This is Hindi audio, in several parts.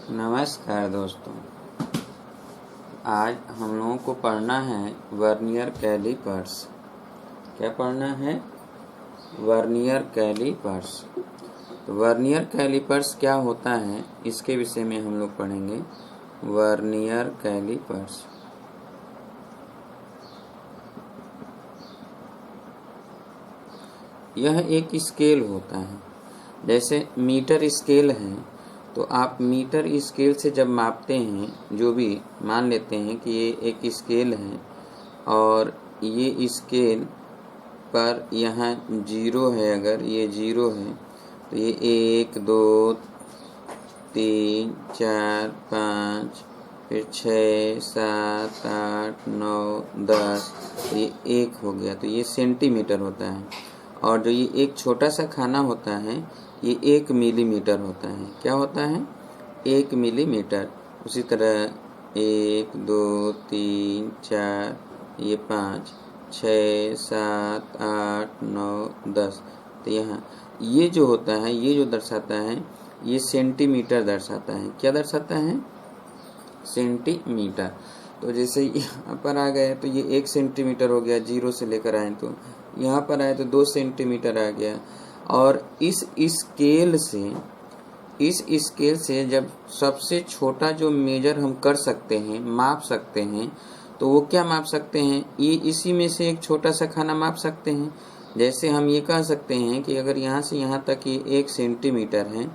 नमस्कार दोस्तों, आज हम लोगों को पढ़ना है वर्नियर कैलिपर्स। क्या पढ़ना है? Vernier callipers. तो वर्नियर कैलिपर्स क्या होता है, इसके विषय में हम लोग पढ़ेंगे। वर्नियर कैलिपर्स यह एक स्केल होता है। जैसे मीटर स्केल है, तो आप मीटर स्केल से जब मापते हैं, जो भी मान लेते हैं कि ये एक स्केल है और ये स्केल पर यहाँ 0 है, अगर ये 0 है तो ये 1 2 3 4 5 फिर 6 7 8 9 10, ये 1 हो गया, तो ये सेंटीमीटर होता है। और जो ये एक छोटा सा खाना होता है, ये 1 मिलीमीटर होता है। क्या होता है? 1 मिलीमीटर। उसी तरह 1 2 3 4, ये 5 6 7 8 9 10, तो यहाँ ये जो होता है, ये जो दर्शाता है, ये सेंटीमीटर दर्शाता है। क्या दर्शाता है? सेंटीमीटर। तो जैसे यहाँ पर आ गए तो ये 1 सेंटीमीटर हो गया, 0 से लेकर आए तो यहाँ पर आए तो 2 सेंटीमीटर आ गया। और इस स्केल से जब सबसे छोटा जो मेजर हम कर सकते हैं, माप सकते हैं, तो वो क्या माप सकते हैं? ये इसी में से एक छोटा सा खाना माप सकते हैं। जैसे हम ये कह सकते हैं कि अगर यहाँ से यहाँ तक ये 1 सेंटीमीटर है,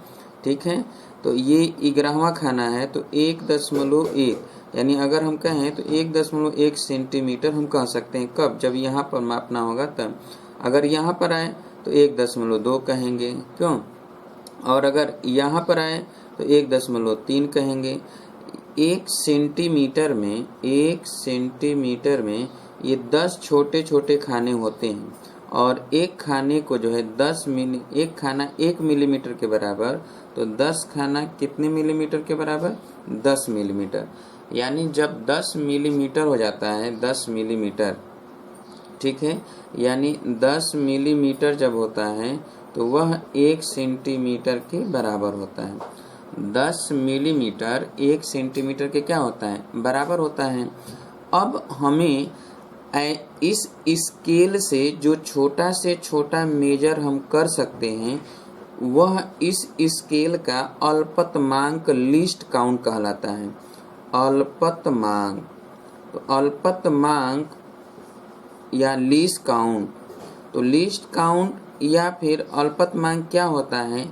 ठीक है, तो ये 11वां खाना है, तो 1.1, यानी अगर हम कहें तो 1.1 सेंटीमीटर हम कह सकते हैं। कब? जब यहाँ पर मापना होगा तब। अगर यहाँ पर आए तो 1.2 कहेंगे, क्यों? और अगर यहाँ पर आए तो 1.3 कहेंगे। 1 सेंटीमीटर में ये 10 छोटे छोटे खाने होते हैं, और एक खाने को जो है एक खाना 1 मिलीमीटर के बराबर, तो 10 खाना कितने मिलीमीटर के बराबर? 10 मिलीमीटर। यानी जब 10 मिलीमीटर हो जाता है, 10 मिलीमीटर, ठीक है, यानी 10 मिलीमीटर जब होता है तो वह 1 सेंटीमीटर के बराबर होता है। 10 मिलीमीटर 1 सेंटीमीटर के क्या होता है? बराबर होता है। अब हमें इस स्केल से जो छोटा से छोटा मेजर हम कर सकते हैं, वह इस स्केल का अल्पतमांक लीस्ट काउंट कहलाता है। अल्पतमांक, तो अल्पतमांक या लीस्ट काउंट, तो लीस्ट काउंट या फिर अल्पतमांक क्या होता है?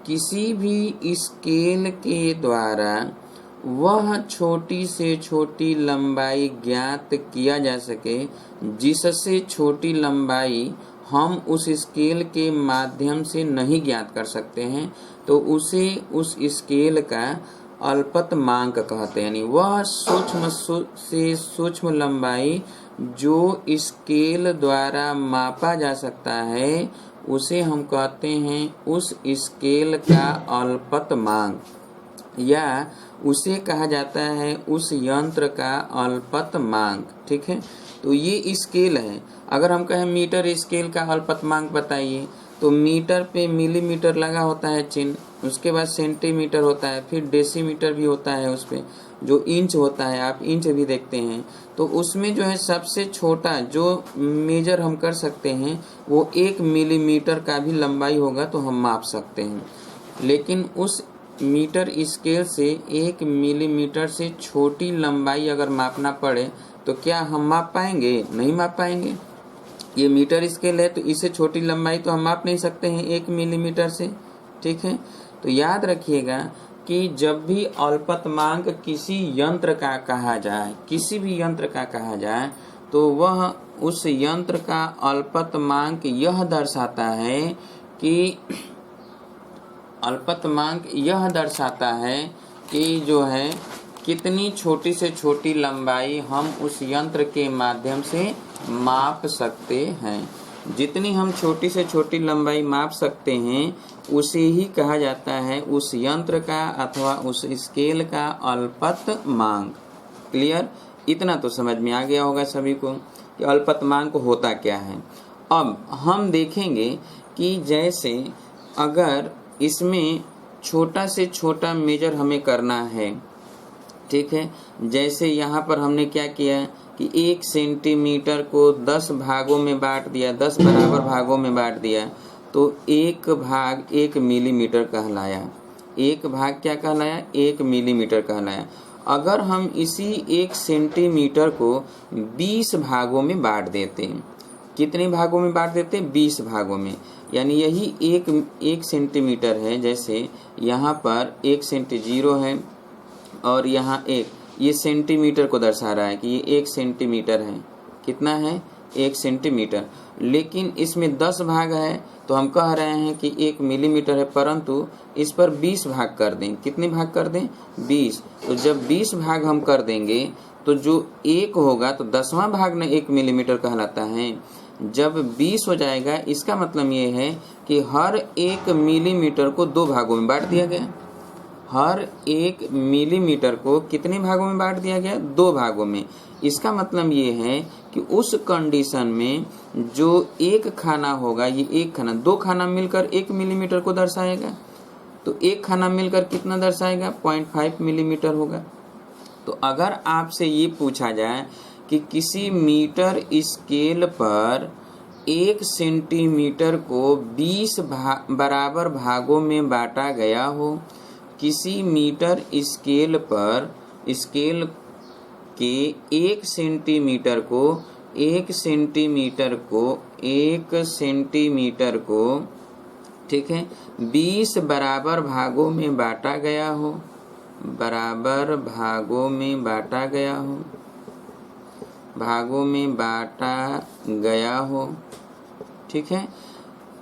किसी भी स्केल के द्वारा वह छोटी से छोटी लंबाई ज्ञात किया जा सके, जिससे छोटी लंबाई हम उस स्केल के माध्यम से नहीं ज्ञात कर सकते हैं, तो उसे उस स्केल का अल्पतमांक कहते हैं। यानी वह सूक्ष्म से सूक्ष्म लंबाई जो स्केल द्वारा मापा जा सकता है, उसे हम कहते हैं उस स्केल का अल्पतमांक, या उसे कहा जाता है उस यंत्र का अल्पतमांक। ठीक है, तो ये स्केल है। अगर हम कहें मीटर स्केल का अल्पतमांक बताइए, तो मीटर पे मिलीमीटर लगा होता है चिन्ह, उसके बाद सेंटीमीटर होता है, फिर डेसीमीटर भी होता है, उस पे जो इंच होता है, आप इंच भी देखते हैं, तो उसमें जो है सबसे छोटा जो मेजर हम कर सकते हैं वो 1 मिलीमीटर का भी लंबाई होगा तो हम माप सकते हैं। लेकिन उस मीटर स्केल से 1 मिलीमीटर से छोटी लंबाई अगर मापना पड़े तो क्या हम माप पाएंगे? नहीं माप पाएंगे। ये मीटर स्केल है, तो इससे छोटी लंबाई तो हम माप नहीं सकते हैं 1 मिलीमीटर से। ठीक है, तो याद रखिएगा कि जब भी अल्पतमांक किसी यंत्र का कहा जाए, किसी भी यंत्र का कहा जाए, तो वह उस यंत्र का अल्पतमांक यह दर्शाता है कि जो है कितनी छोटी से छोटी लंबाई हम उस यंत्र के माध्यम से माप सकते हैं। जितनी हम छोटी से छोटी लंबाई माप सकते हैं, उसे ही कहा जाता है उस यंत्र का अथवा उस स्केल का अल्पतमांक। क्लियर? इतना तो समझ में आ गया होगा सभी को कि अल्पतमांक होता क्या है। अब हम देखेंगे कि जैसे अगर इसमें छोटा से छोटा मेजर हमें करना है, ठीक है। जैसे यहाँ पर हमने क्या किया कि 1 सेंटीमीटर को 10 भागों में बांट दिया, 10 बराबर भागों में बांट दिया, तो 1 भाग 1 मिलीमीटर कहलाया। 1 भाग क्या कहलाया? 1 मिलीमीटर कहलाया। अगर हम इसी 1 सेंटीमीटर को 20 भागों में बांट देते, कितने भागों में बांट देते? 20 भागों में, यानी यही 1 सेंटीमीटर है। जैसे यहाँ पर 1 सेंटी 0 है और यहाँ 1, ये सेंटीमीटर को दर्शा रहा है कि ये 1 सेंटीमीटर है। कितना है? 1 सेंटीमीटर। लेकिन इसमें 10 भाग है तो हम कह रहे हैं कि 1 मिलीमीटर है, परंतु इस पर 20 भाग कर दें। कितने भाग कर दें? 20। तो जब 20 भाग हम कर देंगे तो जो 1 होगा तो 10वां भाग न 1 मिलीमीटर कहलाता है। जब 20 हो जाएगा इसका मतलब ये है कि हर 1 मिलीमीटर को 2 भागों में बांट दिया गया। हर 1 मिलीमीटर को कितने भागों में बांट दिया गया? 2 भागों में। इसका मतलब ये है कि उस कंडीशन में जो 1 खाना होगा, ये 1 खाना, 2 खाना मिलकर 1 मिलीमीटर को दर्शाएगा। तो 1 खाना मिलकर कितना दर्शाएगा? 0.5 मिलीमीटर होगा। तो अगर आपसे ये पूछा जाए कि किसी मीटर स्केल पर 1 सेंटीमीटर को 20 बराबर भागों में बांटा गया हो, किसी मीटर स्केल पर स्केल के 1 सेंटीमीटर को 1 सेंटीमीटर को ठीक है 20 बराबर भागों में बांटा गया हो, बराबर भागों में बांटा गया हो, भागों में बांटा गया हो, ठीक है।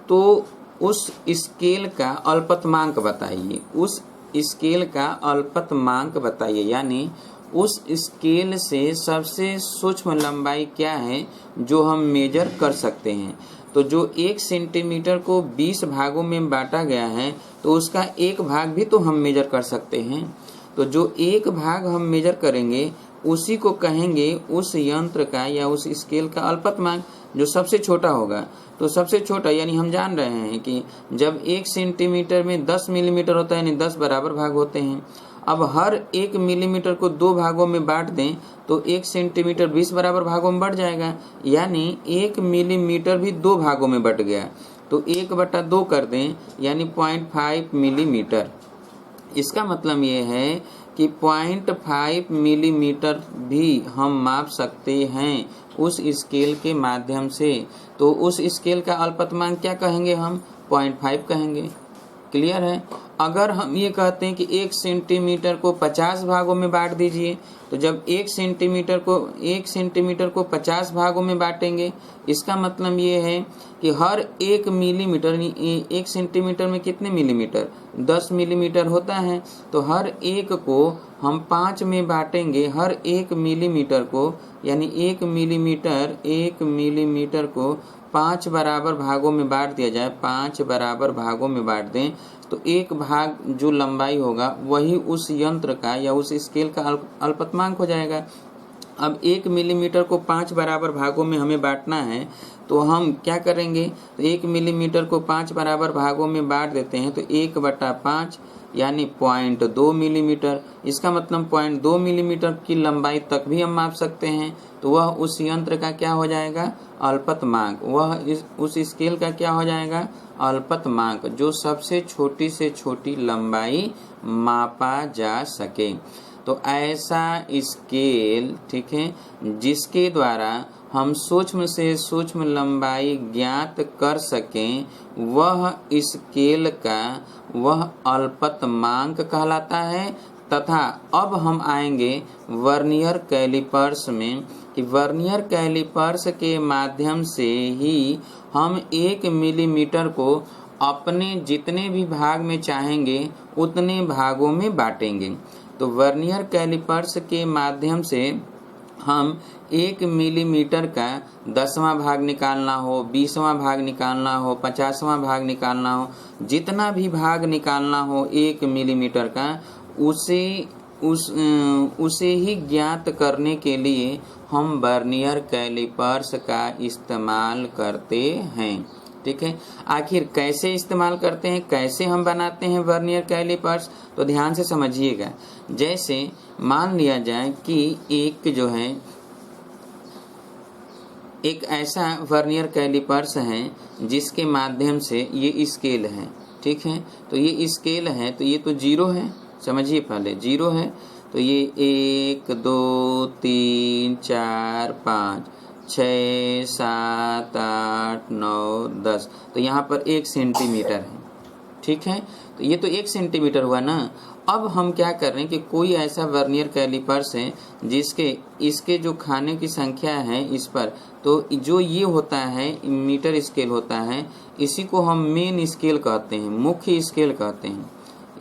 तो उस स्केल का अल्पतमांक बताइए, उस स्केल का अल्पतमांक बताइए, यानी उस स्केल से सबसे सूक्ष्म लंबाई क्या है जो हम मेजर कर सकते हैं। तो जो 1 सेंटीमीटर को 20 भागों में बांटा गया है तो उसका 1 भाग भी तो हम मेजर कर सकते हैं। तो जो 1 भाग हम मेजर करेंगे उसी को कहेंगे उस यंत्र का या उस स्केल का अल्पतमांक, जो सबसे छोटा होगा। तो सबसे छोटा यानी हम जान रहे हैं कि जब 1 सेंटीमीटर में 10 मिलीमीटर होता है, यानी 10 बराबर भाग होते हैं। अब हर 1 मिलीमीटर को 2 भागों में बांट दें तो 1 सेंटीमीटर 20 बराबर भागों में बढ़ जाएगा, यानी 1 मिलीमीटर भी 2 भागों में बट गया। तो 1/2 कर दें यानी 0.5 मिलीमीटर। इसका मतलब ये है कि 0.5 मिलीमीटर भी हम माप सकते हैं उस स्केल के माध्यम से। तो उस स्केल का अल्पतमांक क्या कहेंगे? हम 0.5 कहेंगे। क्लियर है। अगर हम ये कहते हैं कि 1 सेंटीमीटर को 50 भागों में बांट दीजिए, तो जब 1 सेंटीमीटर को 50 भागों में बांटेंगे, इसका मतलब ये है कि हर 1 मिलीमीटर, 1 सेंटीमीटर में कितने मिलीमीटर? 10 मिलीमीटर होता है। तो हर एक को हम 5 में बांटेंगे, हर 1 मिलीमीटर को, यानी 1 मिलीमीटर को 5 बराबर भागों में बांट दिया जाए, 5 बराबर भागों में बांट दें, तो 1 भाग जो लंबाई होगा वही उस यंत्र का या उस स्केल का अल्पतमांक हो जाएगा। अब 1 मिलीमीटर को 5 बराबर भागों में हमें बांटना है, तो हम क्या करेंगे? तो 1 मिलीमीटर को 5 बराबर भागों में बांट देते हैं, तो 1/5 यानी 0.2 मिलीमीटर। इसका मतलब 0.2 मिलीमीटर की लंबाई तक भी हम माप सकते हैं। तो वह उस यंत्र का क्या हो जाएगा? अल्पतमांक। वह उस स्केल का क्या हो जाएगा? अल्पतमांक, जो सबसे छोटी से छोटी लंबाई मापा जा सके। तो ऐसा स्केल, ठीक है, जिसके द्वारा हम सूक्ष्म से सूक्ष्म लंबाई ज्ञात कर सकें, वह स्केल का वह अल्पतमांक कहलाता है। तथा अब हम आएंगे वर्नियर कैलिपर्स में कि वर्नियर कैलिपर्स के माध्यम से ही हम 1 मिलीमीटर को अपने जितने भी भाग में चाहेंगे उतने भागों में बांटेंगे। तो वर्नियर कैलिपर्स के माध्यम से हम 1 मिलीमीटर का 10वां भाग निकालना हो, 20वां भाग निकालना हो, 50वां भाग निकालना हो, जितना भी भाग निकालना हो 1 मिलीमीटर का, उसे ही ज्ञात करने के लिए हम वर्नियर कैलिपर्स का इस्तेमाल करते हैं। ठीक है। आखिर कैसे इस्तेमाल करते हैं, कैसे हम बनाते हैं वर्नियर कैलिपर्स, तो ध्यान से समझिएगा। जैसे मान लिया जाए कि एक ऐसा वर्नियर कैलिपर्स है जिसके माध्यम से ये स्केल है, ठीक है। तो ये स्केल है, तो ये तो 0 है, समझिए पहले 0 है। तो ये 1 2 3 4 5 6 7 8 9 10, तो यहाँ पर 1 सेंटीमीटर है, ठीक है। तो ये तो 1 सेंटीमीटर हुआ ना। अब हम क्या कर रहे हैं कि कोई ऐसा वर्नियर कैलिपर्स है इसके जो खाने की संख्या है इस पर, तो जो ये होता है मीटर स्केल होता है, इसी को हम मेन स्केल कहते हैं, मुख्य स्केल कहते हैं।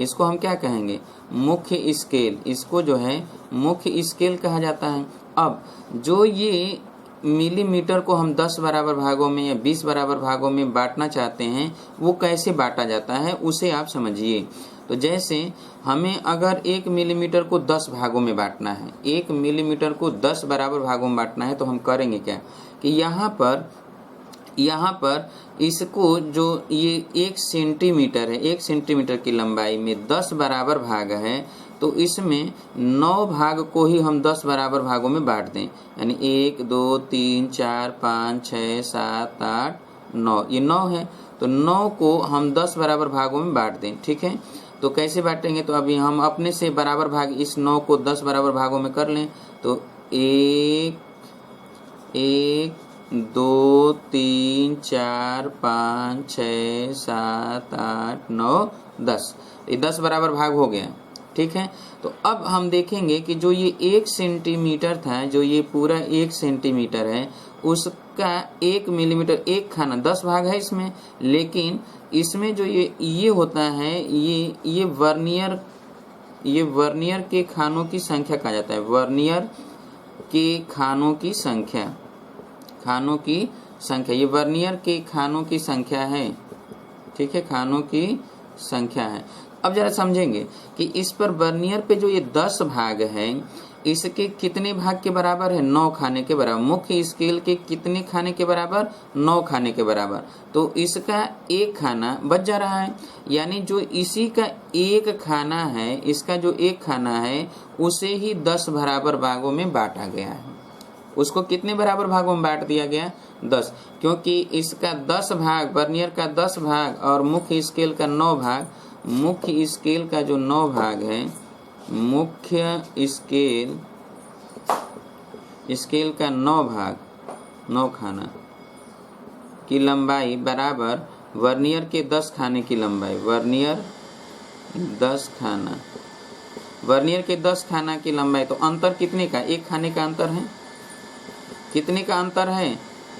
इसको हम क्या कहेंगे, मुख्य स्केल। इसको जो है मुख्य स्केल कहा जाता है। अब जो ये मिलीमीटर को हम 10 बराबर भागों में या 20 बराबर भागों में बांटना चाहते हैं, वो कैसे बांटा जाता है उसे आप समझिए। तो जैसे हमें अगर 1 मिलीमीटर को 10 भागों में बांटना है, 1 मिलीमीटर को 10 बराबर भागों में बांटना है, तो हम करेंगे क्या कि यहाँ पर इसको जो ये 1 सेंटीमीटर है, 1 सेंटीमीटर की लंबाई में 10 बराबर भाग है, तो इसमें 9 भाग को ही हम 10 बराबर भागों में बांट दें। यानी 1 2 3 4 5 6 7 8 9, ये 9 है, तो 9 को हम 10 बराबर भागों में बांट दें, ठीक है। तो कैसे बांटेंगे, तो अभी हम अपने से बराबर भाग इस 9 को 10 बराबर भागों में कर लें। तो 1 2 3 4 5 6 7 8 9 10, ये 10 बराबर भाग हो गया, ठीक है। तो अब हम देखेंगे कि जो ये 1 सेंटीमीटर था, जो ये पूरा 1 सेंटीमीटर है, उसका 1 मिलीमीटर 1 खाना 10 भाग है इसमें, लेकिन इसमें जो ये होता है, ये वर्नियर के खानों की संख्या कहा जाता है। वर्नियर के खानों की संख्या, ये वर्नियर के खानों की संख्या है, ठीक है, खानों की संख्या है। अब जरा समझेंगे कि इस पर वर्नियर पे जो ये 10 भाग है, इसके कितने भाग के बराबर है, 9 खाने के बराबर। मुख्य स्केल के कितने खाने के बराबर, 9 खाने के बराबर। तो इसका 1 खाना बच जा रहा है, यानी जो इसी का 1 खाना है, इसका जो 1 खाना है उसे ही 10 बराबर भागों में बांटा गया है। उसको कितने बराबर भागों में बांट दिया गया, 10, क्योंकि इसका 10 भाग, वर्नियर का 10 भाग और मुख्य स्केल का 9 भाग। मुख्य स्केल का जो 9 भाग है, मुख्य स्केल का 9 भाग, 9 खाना की लंबाई बराबर वर्नियर के 10 खाने की लंबाई। वर्नियर के 10 खाना की लंबाई, तो अंतर कितने का, 1 खाने का अंतर है। कितने का अंतर है,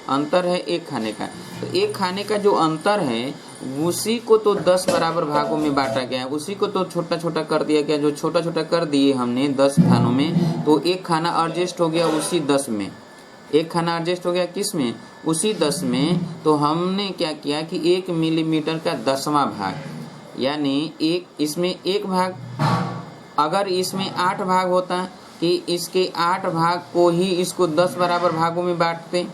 अंतर है 1 खाने का। तो 1 खाने का जो अंतर है उसी को तो 10 बराबर भागों में बांटा गया है, उसी को तो छोटा छोटा कर दिया गया। जो छोटा छोटा कर दिए हमने 10 खानों में, तो 1 खाना एडजस्ट हो गया उसी 10 में। 1 खाना एडजस्ट हो गया किस में, उसी 10 में। तो हमने क्या किया कि 1 मिलीमीटर का 10वां भाग, यानी इसमें 1 भाग, अगर इसमें 8 भाग होता कि इसके 8 भाग को ही इसको 10 बराबर भागों में बांटते,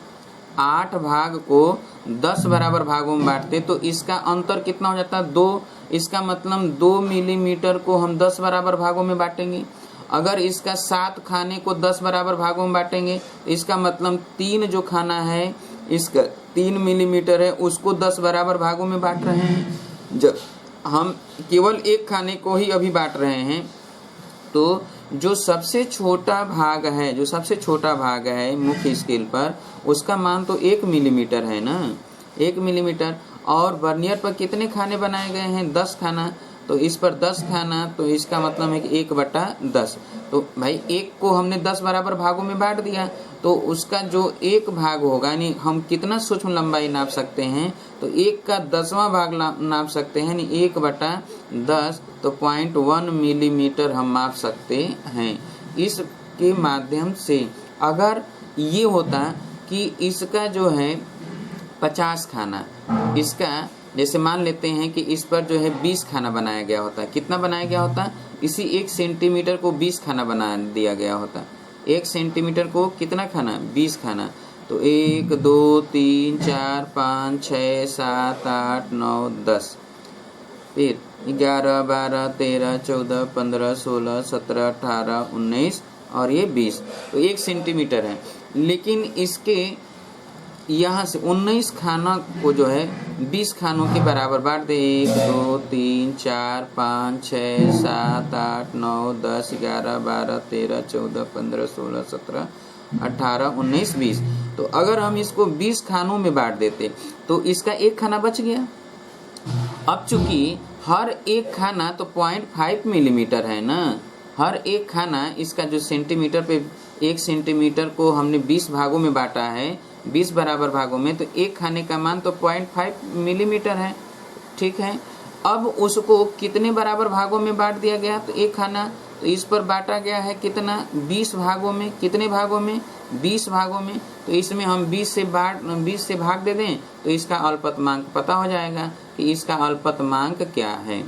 8 भाग को 10 बराबर भागों में बांटते, तो इसका अंतर कितना हो जाता, 2। इसका मतलब 2 मिलीमीटर को हम 10 बराबर भागों में बांटेंगे। अगर इसका 7 खाने को 10 बराबर भागों में बांटेंगे, तो इसका मतलब 3 जो खाना है, इसका 3 मिलीमीटर है, उसको 10 बराबर भागों में बांट रहे हैं। जब हम केवल 1 खाने को ही अभी बांट रहे हैं, तो जो सबसे छोटा भाग है मुख्य स्केल पर, उसका मान तो 1 मिलीमीटर है ना, 1 मिलीमीटर। और वर्नियर पर कितने खाने बनाए गए हैं, 10 खाना। तो इस पर 10 खाना, तो इसका मतलब है कि 1/10। तो भाई 1 को हमने 10 बराबर भागों में बांट दिया, तो उसका जो 1 भाग होगा, यानी हम कितना सूक्ष्म लंबाई नाप सकते हैं, तो 1 का 10वां भाग नाप सकते हैं, यानी 1/10, तो 0.1 मिलीमीटर हम माप सकते हैं। इसके माध्यम से अगर ये होता कि इसका जो है 50 खाना, इसका जैसे मान लेते हैं कि इस पर जो है 20 खाना बनाया गया होता, कितना बनाया गया होता, इसी 1 सेंटीमीटर को 20 खाना बना दिया गया होता। 1 सेंटीमीटर को कितना खाना, 20 खाना। तो 1 2 3 4 5 6 7 8 9 10, फिर 11 12 13 14 15 16 17 18 19 और ये 20, तो 1 सेंटीमीटर है। लेकिन इसके यहाँ से 19 खाना को जो है 20 खानों के बराबर बांट दे। 1 2 3 4 5 6 7 8 9 10 11 12 13 14 15 16 17 18 19 20, तो अगर हम इसको 20 खानों में बांट देते तो इसका एक खाना बच गया। अब चूंकि हर एक खाना तो 0.5 मिलीमीटर है ना, हर एक खाना इसका जो सेंटीमीटर पे 1 सेंटीमीटर को हमने 20 भागों में बांटा है, 20 बराबर भागों में, तो एक खाने का मान तो 0.5 मिलीमीटर है। ठीक है, अब उसको कितने बराबर भागों में बांट दिया गया, तो एक खाना, तो इस पर बांटा गया है कितना, 20 भागों में। कितने भागों में, 20 भागों में। तो इसमें हम 20 से भाग दे दें तो इसका अल्पतमांक पता हो जाएगा कि इसका अल्पतमांक क्या है।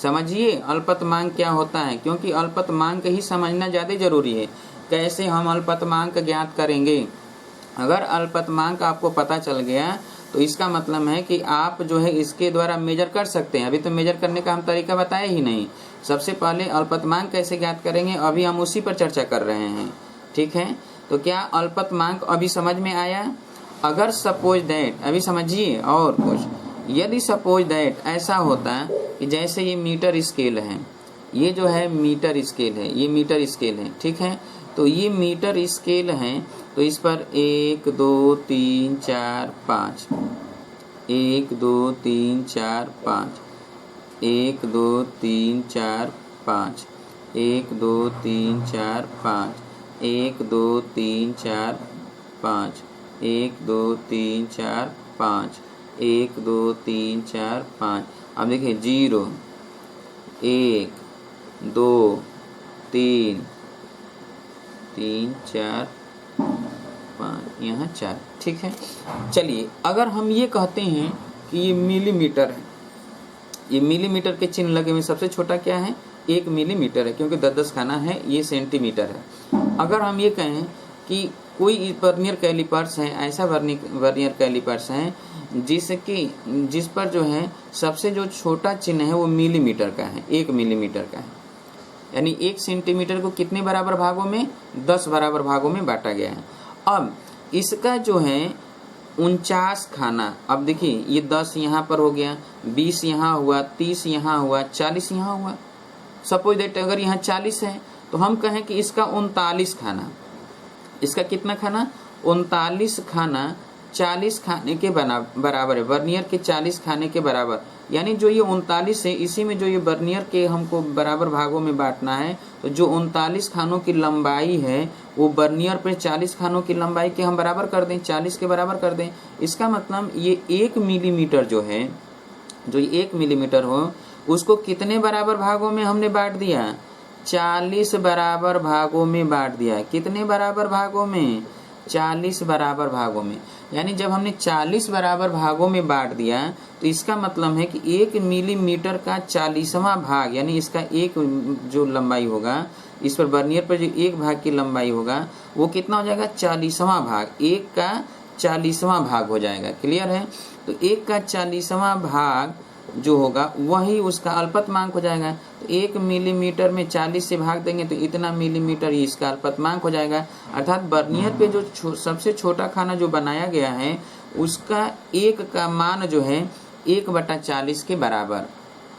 समझिए अल्पतमांक क्या होता है, क्योंकि अल्पतमांक ही समझना ज़्यादा जरूरी है। कैसे हम अल्पतमांक ज्ञात करेंगे, अगर अल्पतमांक आपको पता चल गया तो इसका मतलब है कि आप जो है इसके द्वारा मेजर कर सकते हैं। अभी तो मेजर करने का हम तरीका बताए ही नहीं। सबसे पहले अल्पतमांक कैसे ज्ञात करेंगे, अभी हम उसी पर चर्चा कर रहे हैं। ठीक है, तो क्या अल्पतमांक अभी समझ में आया। अगर सपोज दैट, अभी समझिए और कुछ, यदि सपोज दैट ऐसा होता कि जैसे ये मीटर स्केल है, ये जो है मीटर स्केल है, ये मीटर स्केल है। ठीक है, तो ये मीटर स्केल है, तो इस पर 1 2 3 4 5, 1 2 3 4 5, 1 2 3 4 5, 1 2 3 4 5, 1 2 3 4 5, 1 2 3 4 5, 1 2 3 4 5। अब देखिए 0 1 2 3 3 4 5, यहाँ 4। ठीक है, चलिए अगर हम ये कहते हैं कि ये मिलीमीटर है, ये मिलीमीटर के चिन्ह लगे हुए, सबसे छोटा क्या है, 1 मिलीमीटर है, क्योंकि 10-10 खाना है, ये सेंटीमीटर है। अगर हम ये कहें कि कोई वर्नियर कैलिपर्स है, ऐसा वर्नियर कैलिपर्स है जिस पर जो है सबसे जो छोटा चिन्ह है वो मिलीमीटर का है, 1 मिलीमीटर का है, यानी 1 सेंटीमीटर को कितने बराबर भागों में, 10 बराबर भागों में बांटा गया है। अब इसका जो है 49 खाना, अब देखिए ये 10 यहाँ पर हो गया, 20 यहाँ हुआ, 30 यहाँ हुआ, 40 यहाँ हुआ। सपोज दैट अगर यहाँ 40 है तो हम कहें कि इसका 39 खाना, इसका कितना खाना, 39 खाना 40 खाने के बराबर है, वर्नियर के 40 खाने के बराबर। यानी जो ये 39 है, इसी में जो ये वर्नियर के हमको बराबर भागों में बांटना है, तो जो 39 खानों की लंबाई है वो वर्नियर पे 40 खानों की लंबाई के हम बराबर कर दें, 40 के बराबर कर दें। इसका मतलब ये 1 मिलीमीटर जो है, जो 1 मिलीमीटर हो, उसको कितने बराबर भागों में हमने बांट दिया, 40 बराबर भागों में बांट दिया। कितने बराबर भागों में, 40 बराबर भागों में। यानी जब हमने 40 बराबर भागों में बांट दिया तो इसका मतलब है कि 1 मिलीमीटर का 40वां भाग, यानी इसका एक जो लंबाई होगा, इस पर वर्नियर पर जो एक भाग की लंबाई होगा वो कितना हो जाएगा, 40वां भाग, 1 का 40वां भाग हो जाएगा। क्लियर है, तो 1 का 40वां भाग जो होगा वही उसका अल्पतमांक हो जाएगा। तो 1 मिलीमीटर में 40 से भाग देंगे तो इतना मिलीमीटर ही इसका अल्पतमांक हो जाएगा। अर्थात वर्नियर पे जो सबसे छोटा खाना जो बनाया गया है उसका 1 का मान जो है 1/40 के बराबर।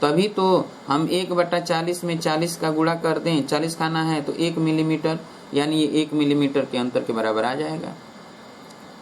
तभी तो हम 1/40 में 40 का गुणा कर दें, 40 खाना है तो 1 मिलीमीटर, यानी ये 1 मिलीमीटर के अंतर के बराबर आ जाएगा।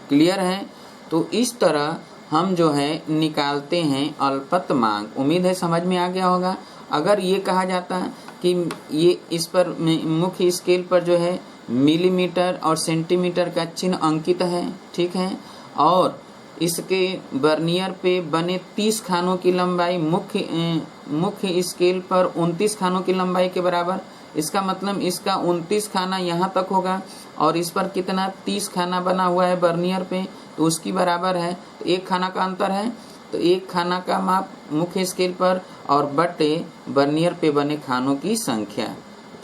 क्लियर है, तो इस तरह हम जो है निकालते हैं अल्पतमांक। उम्मीद है समझ में आ गया होगा। अगर ये कहा जाता है कि ये इस पर मुख्य स्केल पर जो है मिलीमीटर और सेंटीमीटर का चिन्ह अंकित है, ठीक है, और इसके वर्नियर पे बने 30 खानों की लंबाई मुख्य स्केल पर 29 खानों की लंबाई के बराबर, इसका मतलब इसका 29 खाना यहाँ तक होगा और इस पर कितना 30 खाना बना हुआ है वर्नियर पे, तो उसकी बराबर है। तो 1 खाना का अंतर है, तो 1 खाना का माप मुख्य स्केल पर और बटे वर्नियर पे बने खानों की संख्या।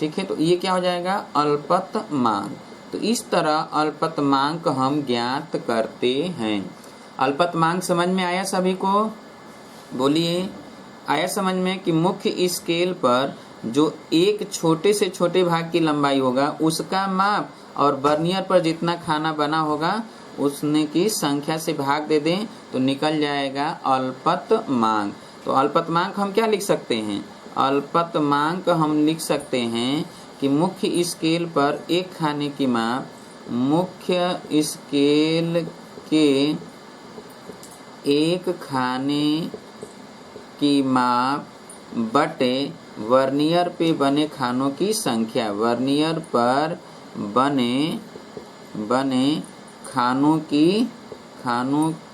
ठीक है, तो ये क्या हो जाएगा, अल्पतमांक। तो इस तरह अल्पतमांक हम ज्ञात करते हैं। अल्पतमांक समझ में आया सभी को? बोलिए, आया समझ में कि मुख्य स्केल पर जो एक छोटे से छोटे भाग की लंबाई होगा उसका माप और वर्नियर पर जितना खाना बना होगा उसने की संख्या से भाग दे दें तो निकल जाएगा अल्पतमांक। तो अल्पतमांक हम क्या लिख सकते हैं? अल्पतमांक हम लिख सकते हैं कि मुख्य स्केल पर एक खाने की माप मुख्य स्केल के एक खाने की माप बटे वर्नियर पे बने खानों की संख्या, वर्नियर पर बने खानों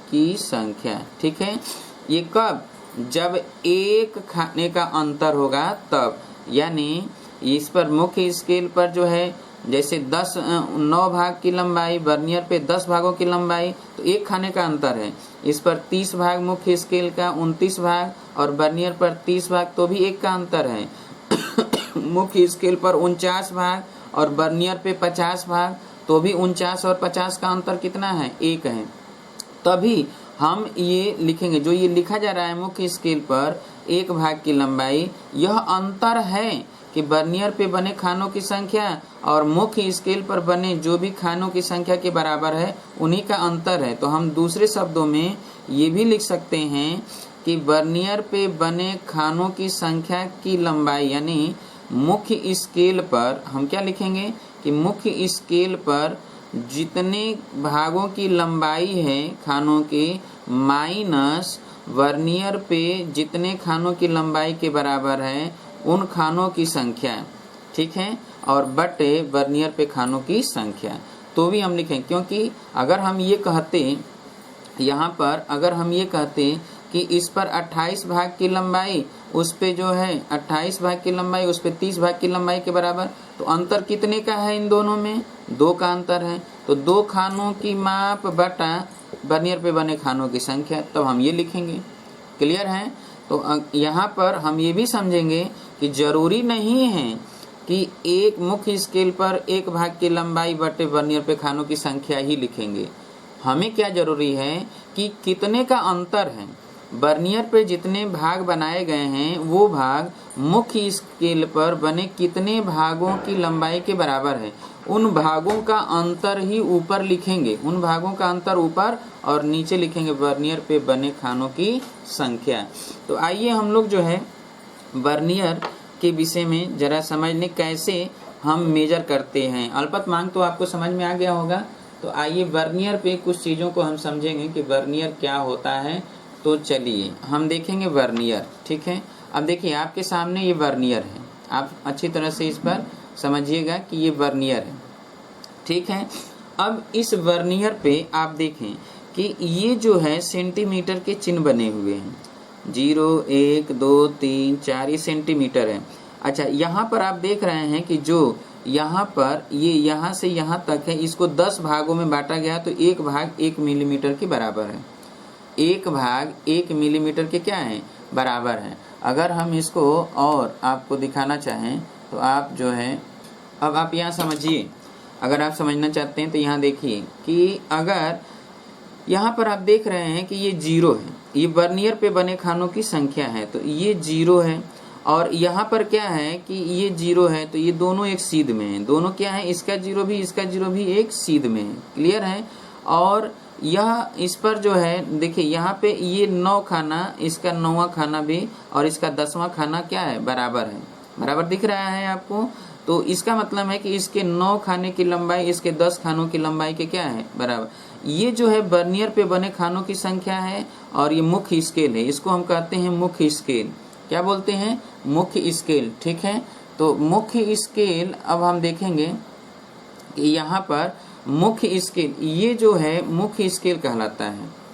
की संख्या। ठीक है, ये कब? जब एक खाने का अंतर होगा तब। यानी इस पर मुख्य स्केल पर जो है जैसे 9 भाग की लंबाई, वर्नियर पे 10 भागों की लंबाई, तो एक खाने का अंतर है। इस पर 30 भाग मुख्य स्केल का, 29 भाग, और वर्नियर पर 30 भाग, तो भी एक का अंतर है। मुख्य स्केल पर 49 भाग और वर्नियर पे 50 भाग, तो भी 49 और 50 का अंतर कितना है? एक है। तभी हम ये लिखेंगे, जो ये लिखा जा रहा है मुख्य स्केल पर एक भाग की लंबाई, यह अंतर है कि वर्नियर पे बने खानों की संख्या और मुख्य स्केल पर बने जो भी खानों की संख्या के बराबर है उन्हीं का अंतर है। तो हम दूसरे शब्दों में ये भी लिख सकते हैं कि वर्नियर पे बने खानों की संख्या की लंबाई, यानी मुख्य स्केल पर हम क्या लिखेंगे कि मुख्य स्केल पर जितने भागों की लंबाई है खानों के माइनस वर्नियर पे जितने खानों की लंबाई के बराबर है उन खानों की संख्या। ठीक है, और बटे वर्नियर पे खानों की संख्या। तो भी हम लिखें, क्योंकि अगर हम ये कहते यहाँ पर, अगर हम ये कहते कि इस पर 28 भाग की लंबाई, उस पे जो है 28 भाग की लंबाई, उस पे 30 भाग की लंबाई के बराबर, तो अंतर कितने का है इन दोनों में? 2 का अंतर है। तो 2 खानों की माप बटा वर्नियर पे बने खानों की संख्या, तब हम ये लिखेंगे। क्लियर है? तो यहाँ पर हम ये भी समझेंगे कि जरूरी नहीं है कि एक मुख्य स्केल पर एक भाग की लंबाई बटे वर्नियर पे खानों की संख्या ही लिखेंगे। हमें क्या जरूरी है कि कितने का अंतर है। वर्नियर पे जितने भाग बनाए गए हैं वो भाग मुख्य स्केल पर बने कितने भागों की लंबाई के बराबर है, उन भागों का अंतर ही ऊपर लिखेंगे। उन भागों का अंतर ऊपर और नीचे लिखेंगे वर्नियर पे बने खानों की संख्या। तो आइए हम लोग जो है वर्नियर के विषय में जरा समझ लें कैसे हम मेजर करते हैं। अल्पतमांक तो आपको समझ में आ गया होगा। तो आइए वर्नियर पे कुछ चीज़ों को हम समझेंगे कि वर्नियर क्या होता है। तो चलिए हम देखेंगे वर्नियर। ठीक है, अब देखिए आपके सामने ये वर्नियर है, आप अच्छी तरह से इस पर समझिएगा कि ये वर्नियर है। ठीक है, अब इस वर्नियर पे आप देखें कि ये जो है सेंटीमीटर के चिन्ह बने हुए हैं, 0, 1, 2, 3, 4, ये सेंटीमीटर है। अच्छा, यहाँ पर आप देख रहे हैं कि जो यहाँ पर ये यहाँ से यहाँ तक है, इसको 10 भागों में बांटा गया, तो एक भाग 1 मिलीमीटर के बराबर है। एक भाग 1 मिलीमीटर के क्या है? बराबर है। अगर हम इसको और आपको दिखाना चाहें तो आप जो है, अब आप यहाँ समझिए, अगर आप समझना चाहते हैं तो यहाँ देखिए कि अगर यहाँ पर आप देख रहे हैं कि ये 0 है, ये वर्नियर पे बने खानों की संख्या है, तो ये 0 है। और यहाँ पर क्या है कि ये 0 है, तो ये दोनों एक सीध में है। दोनों क्या है? इसका 0 भी इसका 0 भी एक सीध में है। क्लियर है? और यह इस पर जो है देखिए यहाँ पे ये 9 खाना, इसका 9वां खाना भी और इसका 10वां खाना क्या है? बराबर है। बराबर दिख रहा है आपको? तो इसका मतलब है कि इसके 9 खाने की लंबाई इसके 10 खानों की लंबाई के क्या है? बराबर। ये जो है वर्नियर पे बने खानों की संख्या है और ये मुख्य स्केल है, इसको हम कहते हैं मुख्य स्केल। क्या बोलते हैं? मुख्य स्केल। ठीक है, तो मुख्य स्केल अब हम देखेंगे कि यहाँ पर मुख्य स्केल, ये जो है मुख्य स्केल कहलाता है।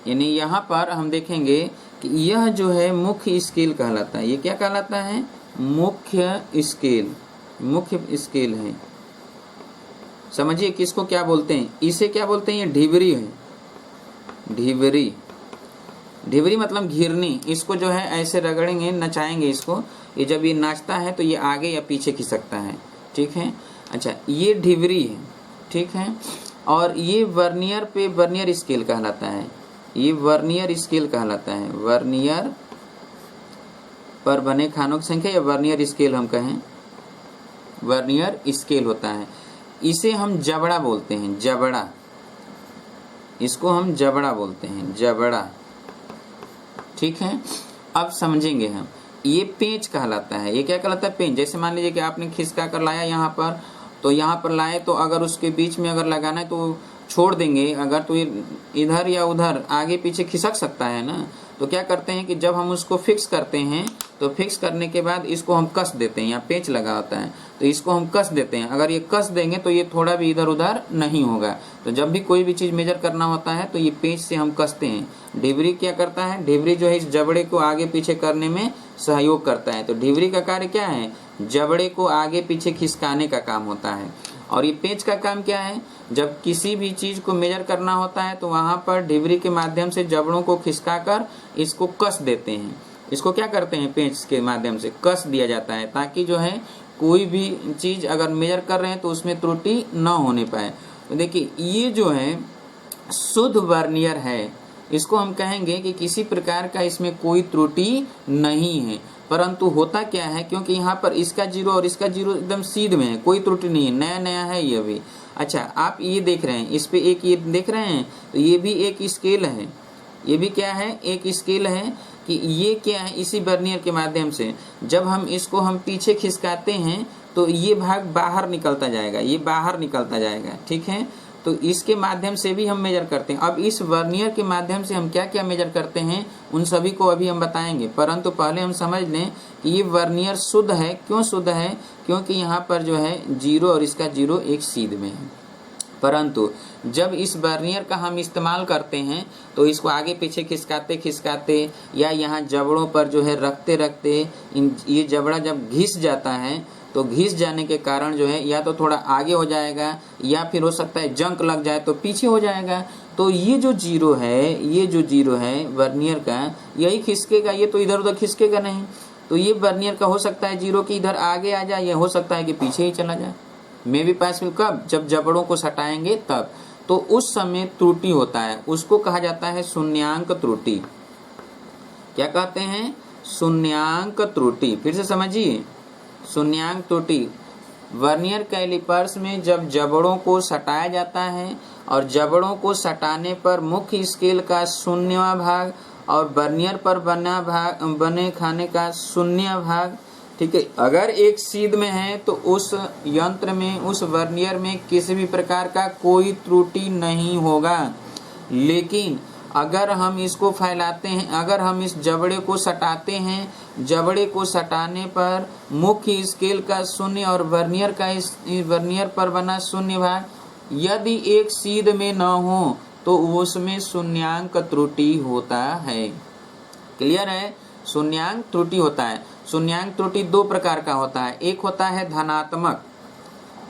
यानी यहाँ पर हम देखेंगे कि यह जो है मुख्य स्केल कहलाता है। ये क्या कहलाता है? मुख्य स्केल। मुख्य स्केल है। समझिए किसको क्या बोलते हैं? इसे क्या बोलते हैं? ये ढिबरी है, ढिबरी। ढिबरी मतलब घिरनी, इसको जो है ऐसे रगड़ेंगे, नचाएंगे इसको, ये जब ये नाचता है तो ये आगे या पीछे खिसकता है, ठीक है। अच्छा, ये ढिबरी है, ठीक है। और ये वर्नियर पे वर्नियर स्केल कहलाता है, ये वर्नियर स्केल कहलाता है, वर्नियर पर बने खानों की संख्या या वर्नियर स्केल हम कहें, वर्नियर स्केल होता है। इसे हम जबड़ा बोलते हैं, जबड़ा, इसको हम जबड़ा बोलते हैं, जबड़ा, ठीक है। अब समझेंगे हम, ये पेंच कहलाता है, ये क्या कहलाता है, पेंच। जैसे मान लीजिए कि आपने खिसका कर लाया यहाँ पर, तो यहाँ पर लाए तो अगर उसके बीच में अगर लगाना है तो छोड़ देंगे अगर, तो ये इधर या उधर आगे पीछे खिसक सकता है ना। तो क्या करते हैं कि जब हम उसको फिक्स करते हैं तो फिक्स करने के बाद इसको हम कस देते हैं, यहाँ पेंच लगा होता है तो इसको हम कस देते हैं। अगर ये कस देंगे तो ये थोड़ा भी इधर उधर नहीं होगा। तो जब भी कोई भी चीज़ मेजर करना होता है तो ये पेंच से हम कसते हैं। ढिबरी क्या करता है, ढिबरी जो है इस जबड़े को आगे पीछे करने में सहयोग करता है। तो ढिबरी का कार्य क्या है, जबड़े को आगे पीछे खिसकाने का काम होता है। और ये पेंच का काम क्या है, जब किसी भी चीज को मेजर करना होता है तो वहां पर ढिबरी के माध्यम से जबड़ों को खिसकाकर इसको कस देते हैं। इसको क्या करते हैं, पेंच के माध्यम से कस दिया जाता है, ताकि जो है कोई भी चीज अगर मेजर कर रहे हैं तो उसमें त्रुटि न होने पाए। तो देखिए, ये जो है शुद्ध वर्नियर है, इसको हम कहेंगे कि किसी प्रकार का इसमें कोई त्रुटि नहीं है। परंतु होता क्या है, क्योंकि यहाँ पर इसका जीरो और इसका जीरो एकदम सीध में है, कोई त्रुटि नहीं है, नया नया है ये भी। अच्छा, आप ये देख रहे हैं, इस पे एक ये देख रहे हैं, तो ये भी एक स्केल है, ये भी क्या है, एक स्केल है। कि ये क्या है, इसी वर्नियर के माध्यम से जब हम इसको हम पीछे खिसकाते हैं तो ये भाग बाहर निकलता जाएगा, ये बाहर निकलता जाएगा, ठीक है। तो इसके माध्यम से भी हम मेजर करते हैं। अब इस वर्नियर के माध्यम से हम क्या क्या मेजर करते हैं उन सभी को अभी हम बताएंगे, परंतु पहले हम समझ लें कि ये वर्नियर शुद्ध है। क्यों शुद्ध है, क्योंकि यहाँ पर जो है जीरो और इसका जीरो एक सीध में है। परंतु जब इस वर्नियर का हम इस्तेमाल करते हैं तो इसको आगे पीछे खिसकाते खिसकाते या यहाँ जबड़ों पर जो है रखते रखते ये जबड़ा जब घिस जाता है तो घिस जाने के कारण जो है या तो थोड़ा आगे हो जाएगा या फिर हो सकता है जंक लग जाए तो पीछे हो जाएगा। तो ये जो जीरो है, ये जो जीरो है वर्नियर का, यही खिसकेगा, ये तो इधर उधर खिसकेगा नहीं। तो ये वर्नियर का हो सकता है जीरो की इधर आगे आ जाए, या हो सकता है कि पीछे ही चला जाए। मे बी पॉसिबल कब, जब जबड़ों को सटाएंगे तब, तो उस समय त्रुटि होता है, उसको कहा जाता है शून्यांक त्रुटि। क्या कहते हैं, शून्यांक त्रुटि। फिर से समझिए, शून्यांक त्रुटि वर्नियर कैलिपर्स में जब जबड़ों को सटाया जाता है और जबड़ों को सटाने पर मुख्य स्केल का शून्यवां भाग और वर्नियर पर बने खाने का शून्य भाग, ठीक है, अगर एक सीध में है तो उस यंत्र में, उस वर्नियर में किसी भी प्रकार का कोई त्रुटि नहीं होगा। लेकिन अगर हम इसको फैलाते हैं, अगर हम इस जबड़े को सटाते हैं, जबड़े को सटाने पर मुख्य स्केल का शून्य और वर्नियर का वर्नियर पर बना शून्य भाग यदि एक सीध में न हो तो उसमें शून्यांक त्रुटि होता है। क्लियर है, शून्यांक त्रुटि होता है। शून्यांक त्रुटि दो प्रकार का होता है, एक होता है धनात्मक,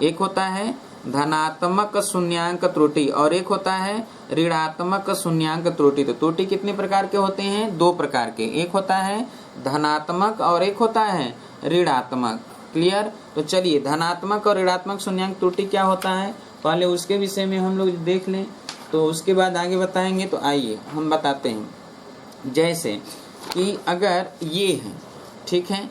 एक होता है धनात्मक शून्यांक त्रुटि और एक होता है ऋणात्मक शून्यांक त्रुटि। तो त्रुटि कितने प्रकार के होते हैं, दो प्रकार के, एक होता है धनात्मक और एक होता है ऋणात्मक। क्लियर। तो चलिए, धनात्मक और ऋणात्मक शून्यांक त्रुटि क्या होता है पहले उसके विषय में हम लोग देख लें, तो उसके बाद आगे बताएंगे। तो आइए हम बताते हैं। जैसे कि अगर ये है, ठीक है,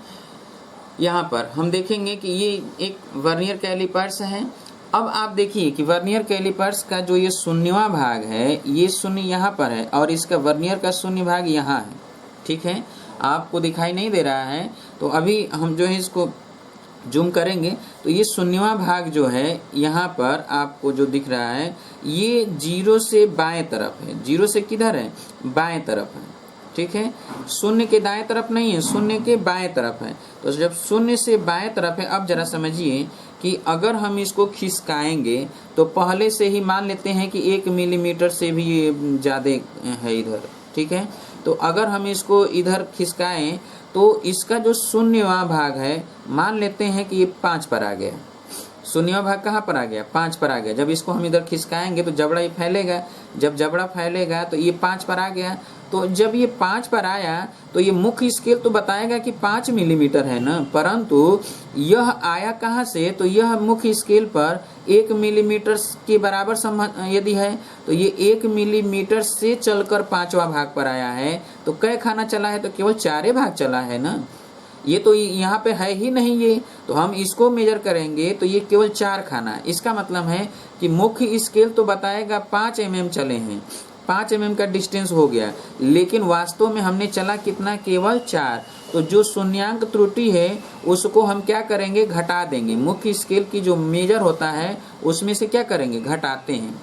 यहाँ पर हम देखेंगे कि ये एक वर्नियर कैलिपर्स है। अब आप देखिए कि वर्नियर कैलिपर्स का जो ये शून्यवां भाग है, ये शून्य यहाँ पर है और इसका वर्नियर का शून्य भाग यहाँ है, ठीक है, आपको दिखाई नहीं दे रहा है। तो अभी हम जो है इसको जूम करेंगे तो ये शून्यवां भाग जो है यहाँ पर आपको जो दिख रहा है ये जीरो से बाएं तरफ है। जीरो से किधर है, बाएं तरफ है, ठीक है, शून्य के दाएं तरफ नहीं है, शून्य के बाएं तरफ है। तो जब शून्य से बाएं तरफ है, अब जरा समझिए कि अगर हम इसको खिसकाएंगे तो पहले से ही मान लेते हैं कि 1 मिलीमीटर से भी ये ज़्यादा है इधर, ठीक है। तो अगर हम इसको इधर खिसकाएं तो इसका जो शून्यवां भाग है मान लेते हैं कि ये 5 पर आ गया। शून्यवां भाग कहाँ पर आ गया, 5 पर आ गया। जब इसको हम इधर खिसकाएंगे तो जबड़ा ये फैलेगा, जब जबड़ा फैलेगा तो ये 5 पर आ गया। तो जब ये 5 पर आया तो ये मुख्य स्केल तो बताएगा कि 5 मिलीमीटर है ना, परंतु यह आया कहाँ से, तो यह मुख्य स्केल पर 1 मिलीमीटर के बराबर यदि है तो ये 1 मिलीमीटर से चलकर 5वां भाग पर आया है। तो कै खाना चला है, तो केवल 4 भाग चला है ना, ये तो यहाँ पे है ही नहीं ये, तो हम इसको मेजर करेंगे तो ये केवल 4 खाना। इसका मतलब है कि मुख्य स्केल तो बताएगा 5 mm चले हैं, 5 mm का डिस्टेंस हो गया, लेकिन वास्तव में हमने चला कितना, केवल 4। तो जो शून्यांक त्रुटि है उसको हम क्या करेंगे, घटा देंगे। मुख्य स्केल की जो मेजर होता है उसमें से क्या करेंगे, घटाते हैं।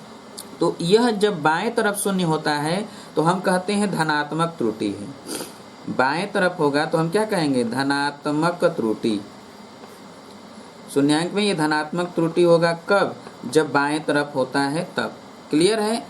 तो यह जब बाएं तरफ शून्य होता है तो हम कहते हैं धनात्मक त्रुटि है। बाएं तरफ होगा तो हम क्या कहेंगे, धनात्मक त्रुटि। शून्यांक में ये धनात्मक त्रुटि होगा कब, जब बाएं तरफ होता है तब। क्लियर है,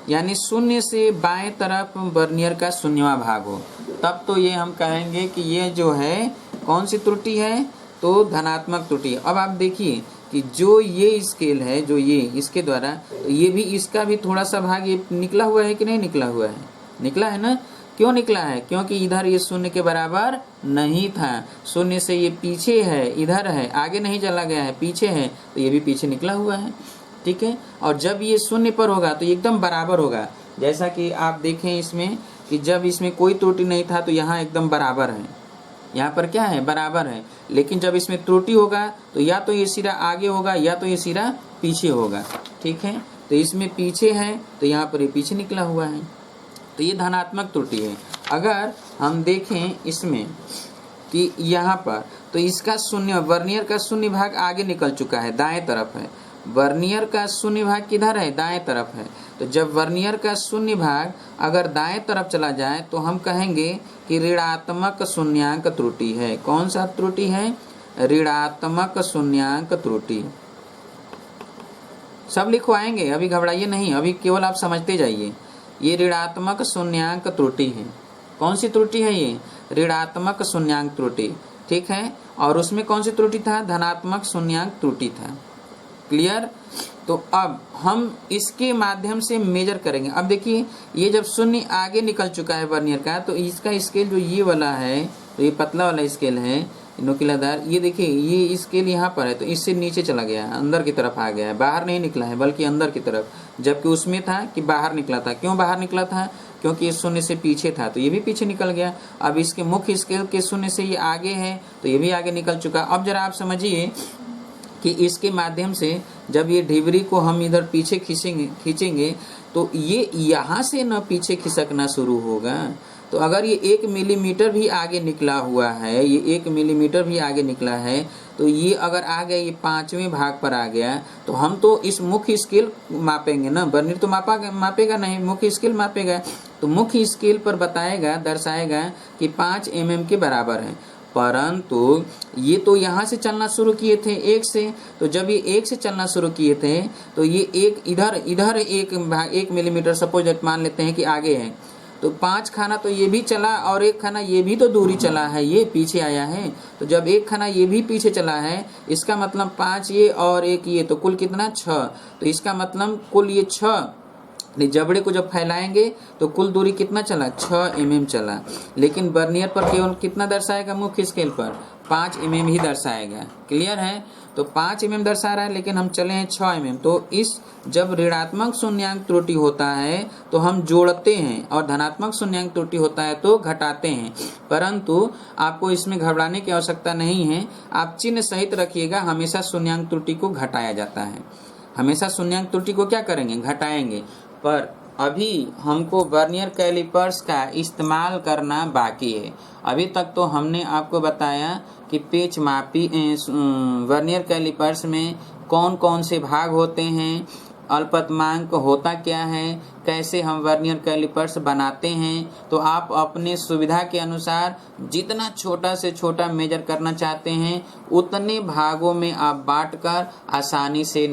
यानी शून्य से बाएं तरफ वर्नियर का 0वां भाग हो, तब तो ये हम कहेंगे कि ये जो है कौन सी त्रुटि है, तो धनात्मक त्रुटि। अब आप देखिए कि जो ये स्केल है, जो ये इसके द्वारा, तो ये भी इसका भी थोड़ा सा भाग ये निकला हुआ है कि नहीं निकला हुआ है, निकला है ना। क्यों निकला है, क्योंकि इधर ये 0 के बराबर नहीं था, 0 से ये पीछे है, इधर है, आगे नहीं चला गया है, पीछे है, तो ये भी पीछे निकला हुआ है। ठीक है, और जब ये 0 पर होगा तो ये एकदम बराबर होगा। जैसा कि आप देखें इसमें कि जब इसमें कोई त्रुटि नहीं था तो यहाँ एकदम बराबर है, यहाँ पर क्या है, बराबर है। लेकिन जब इसमें त्रुटि होगा तो या तो ये सिरा आगे होगा या तो ये सिरा पीछे होगा। ठीक है, तो इसमें पीछे है तो यहाँ पर ये पीछे निकला हुआ है, तो ये धनात्मक त्रुटि है। अगर हम देखें इसमें कि यहाँ पर तो इसका 0 वर्नियर का 0 भाग आगे निकल चुका है, दाएं तरफ है। वर्नियर का 0 भाग किधर है, दाएं तरफ है। तो जब वर्नियर का 0 भाग अगर दाएं तरफ चला जाए तो हम कहेंगे कि ऋणात्मक शून्यांक त्रुटि है। कौन सा त्रुटि है, ऋणात्मक शून्यांक त्रुटि। सब लिखवाएंगे, अभी घबराइए नहीं, अभी केवल आप समझते जाइए। ये ऋणात्मक शून्यांक त्रुटि है। कौन सी त्रुटि है ये, ऋणात्मक शून्यांक त्रुटि। ठीक है, और उसमें कौन सी त्रुटि था, धनात्मक शून्यांक त्रुटि था। क्लियर, तो अब हम इसके माध्यम से मेजर करेंगे। अब देखिए ये जब 0 आगे निकल चुका है वर्नियर का, तो इसका स्केल जो ये वाला है, तो ये पतला वाला स्केल है नुकीलादार, ये देखिए ये स्केल यहाँ पर है तो इससे नीचे चला गया, अंदर की तरफ आ गया है, बाहर नहीं निकला है बल्कि अंदर की तरफ। जबकि उसमें था कि बाहर निकला था। क्यों बाहर निकला था, क्योंकि ये 0 से पीछे था, तो ये भी पीछे निकल गया। अब इसके मुख्य स्केल के 0 से ये आगे है तो ये भी आगे निकल चुका। अब जरा आप समझिए कि इसके माध्यम से जब ये ढिबरी को हम इधर पीछे खींचेंगे तो ये यहाँ से न पीछे खिसकना शुरू होगा। तो अगर ये 1 मिलीमीटर भी आगे निकला हुआ है, ये 1 मिलीमीटर भी आगे निकला है, तो ये अगर आ गया, ये 5वें भाग पर आ गया, तो हम तो इस मुख्य स्केल मापेंगे ना, वर्नियर तो मापेगा नहीं, मुख्य स्केल मापेगा। तो मुख्य स्केल पर बताएगा, दर्शाएगा कि 5 mm के बराबर है। परंतु ये तो यहाँ से चलना शुरू किए थे 1 से, तो जब ये 1 से चलना शुरू किए थे तो ये एक इधर 1 मिलीमीटर सपोज मान लेते हैं कि आगे है, तो 5 खाना तो ये भी चला और 1 खाना ये भी तो दूरी चला है, ये पीछे आया है। तो जब 1 खाना ये भी पीछे चला है, इसका मतलब 5 ये और 1 ये, तो कुल कितना, 6। तो इसका मतलब कुल ये 6, जबड़े को जब फैलाएंगे तो कुल दूरी कितना चला, 6 mm चला। लेकिन वर्नियर पर केवल कितना दर्शाएगा, मुख्य स्केल पर 5 mm ही दर्शाएगा। क्लियर है, तो 5 mm दर्शा रहा है, लेकिन हम चले हैं 6 mm। तो इस जब ऋणात्मक शून्यांक त्रुटि होता है तो हम जोड़ते हैं और धनात्मक शून्यांक त्रुटि होता है तो घटाते हैं। परंतु आपको इसमें घबराने की आवश्यकता नहीं है, आप चिन्ह सहित रखिएगा, हमेशा शून्यांक त्रुटि को घटाया जाता है, हमेशा शून्यांक त्रुटि को क्या करेंगे, घटाएंगे। पर अभी हमको वर्नियर कैलिपर्स का इस्तेमाल करना बाकी है। अभी तक तो हमने आपको बताया कि पेच मापी वर्नियर कैलिपर्स में कौन कौन से भाग होते हैं, अल्पतमांक होता क्या है, कैसे हम वर्नियर कैलिपर्स बनाते हैं। तो आप अपने सुविधा के अनुसार जितना छोटा से छोटा मेजर करना चाहते हैं उतने भागों में आप बांटकर आसानी से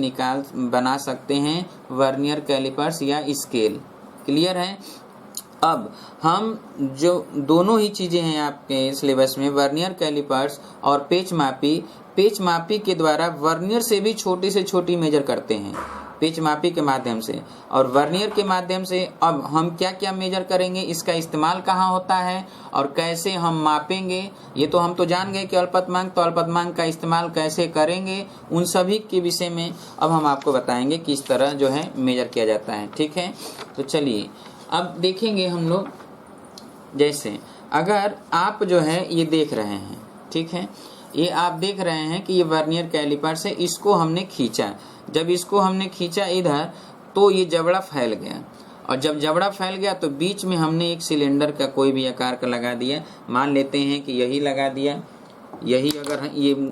बना सकते हैं वर्नियर कैलिपर्स या स्केल। क्लियर है। अब हम जो दोनों ही चीज़ें हैं आपके सिलेबस में, वर्नियर कैलिपर्स और पेच मापी के द्वारा वर्नियर से भी छोटी से छोटी मेजर करते हैं। पेच मापी के माध्यम से। और वर्नियर के माध्यम से अब हम क्या क्या मेजर करेंगे, इसका इस्तेमाल कहाँ होता है और कैसे हम मापेंगे, ये तो हम तो जान गए कि अल्पतमांक, तो अल्पतमांक का इस्तेमाल कैसे करेंगे, उन सभी के विषय में अब हम आपको बताएंगे किस तरह जो है मेजर किया जाता है। ठीक है, तो चलिए अब देखेंगे हम लोग। जैसे अगर आप जो है ये देख रहे हैं, ठीक है, ये आप देख रहे हैं कि ये वर्नियर कैलिपर से इसको हमने खींचा, जब इसको हमने खींचा इधर तो ये जबड़ा फैल गया, और जब जबड़ा फैल गया तो बीच में हमने एक सिलेंडर का कोई भी आकार का लगा दिया। मान लेते हैं कि यही लगा दिया, यही अगर ये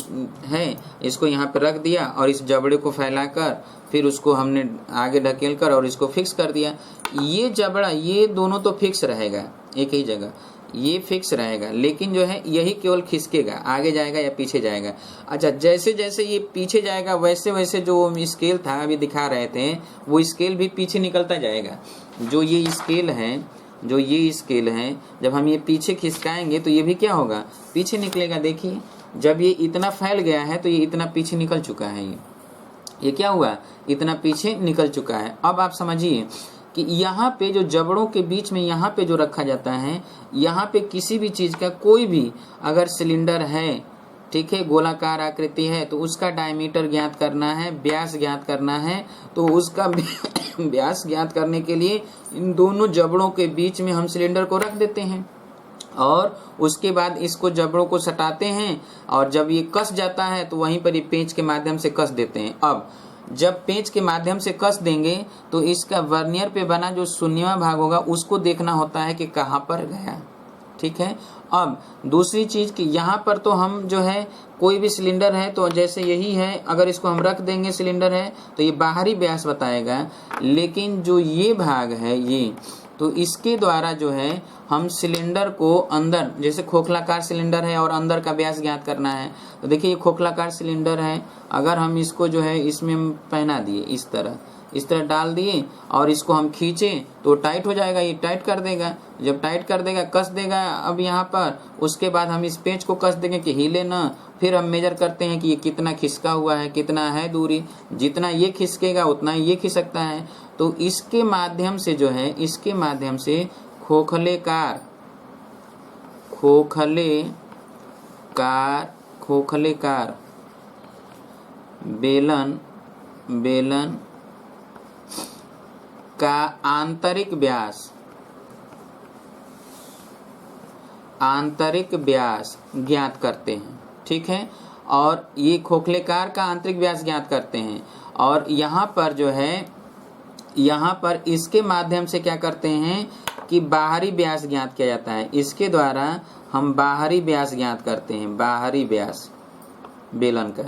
है, इसको यहाँ पे रख दिया और इस जबड़े को फैलाकर फिर उसको हमने आगे ढकेल कर और इसको फिक्स कर दिया। ये जबड़ा, ये दोनों तो फिक्स रहेगा एक ही जगह, ये फिक्स रहेगा, लेकिन जो है यही केवल खिसकेगा, आगे जाएगा या पीछे जाएगा। अच्छा, जैसे जैसे ये पीछे जाएगा वैसे वैसे जो स्केल था अभी दिखा रहे थे, वो स्केल भी पीछे निकलता जाएगा। जो ये स्केल है, जो ये स्केल है, जब हम ये पीछे खिसकाएंगे तो ये भी क्या होगा, पीछे निकलेगा। देखिए जब ये इतना फैल गया है तो ये इतना पीछे निकल चुका है, ये क्या हुआ, इतना पीछे निकल चुका है। अब आप समझिए कि यहाँ पे जो जबड़ों के बीच में यहाँ पे जो रखा जाता है, यहाँ पे किसी भी चीज़ का कोई भी अगर सिलेंडर है, ठीक है, गोलाकार आकृति है, तो उसका डायमीटर ज्ञात करना है, व्यास ज्ञात करना है। तो उसका व्यास ज्ञात करने के लिए इन दोनों जबड़ों के बीच में हम सिलेंडर को रख देते हैं और उसके बाद इसको जबड़ों को सटाते हैं, और जब ये कस जाता है तो वहीं पर ये पेंच के माध्यम से कस देते हैं। अब जब पेंच के माध्यम से कस देंगे तो इसका वर्नियर पे बना जो शून्यवां भाग होगा उसको देखना होता है कि कहाँ पर गया। ठीक है, अब दूसरी चीज़ कि यहाँ पर तो हम जो है कोई भी सिलेंडर है तो जैसे यही है, अगर इसको हम रख देंगे सिलेंडर है तो ये बाहरी व्यास बताएगा, लेकिन जो ये भाग है ये, तो इसके द्वारा जो है हम सिलेंडर को अंदर, जैसे खोखलाकार सिलेंडर है और अंदर का व्यास ज्ञात करना है, तो देखिए ये खोखलाकार सिलेंडर है, अगर हम इसको जो है इसमें पहना दिए, इस तरह डाल दिए और इसको हम खींचें तो टाइट हो जाएगा, ये टाइट कर देगा। जब टाइट कर देगा, कस देगा अब यहाँ पर, उसके बाद हम इस पेंच को कस देंगे कि हिले ना। फिर हम मेजर करते हैं कि ये कितना खिसका हुआ है, कितना है दूरी, जितना ये खिसकेगा उतना ही ये खिसकता है। तो इसके माध्यम से जो है, इसके माध्यम से खोखलेकार बेलन का आंतरिक व्यास ज्ञात करते हैं। ठीक है, और ये खोखलेकार का आंतरिक व्यास ज्ञात करते हैं, और यहाँ पर जो है, यहाँ पर इसके माध्यम से क्या करते हैं कि बाहरी व्यास ज्ञात किया जाता है। इसके द्वारा हम बाहरी व्यास ज्ञात करते हैं, बाहरी व्यास बेलन का।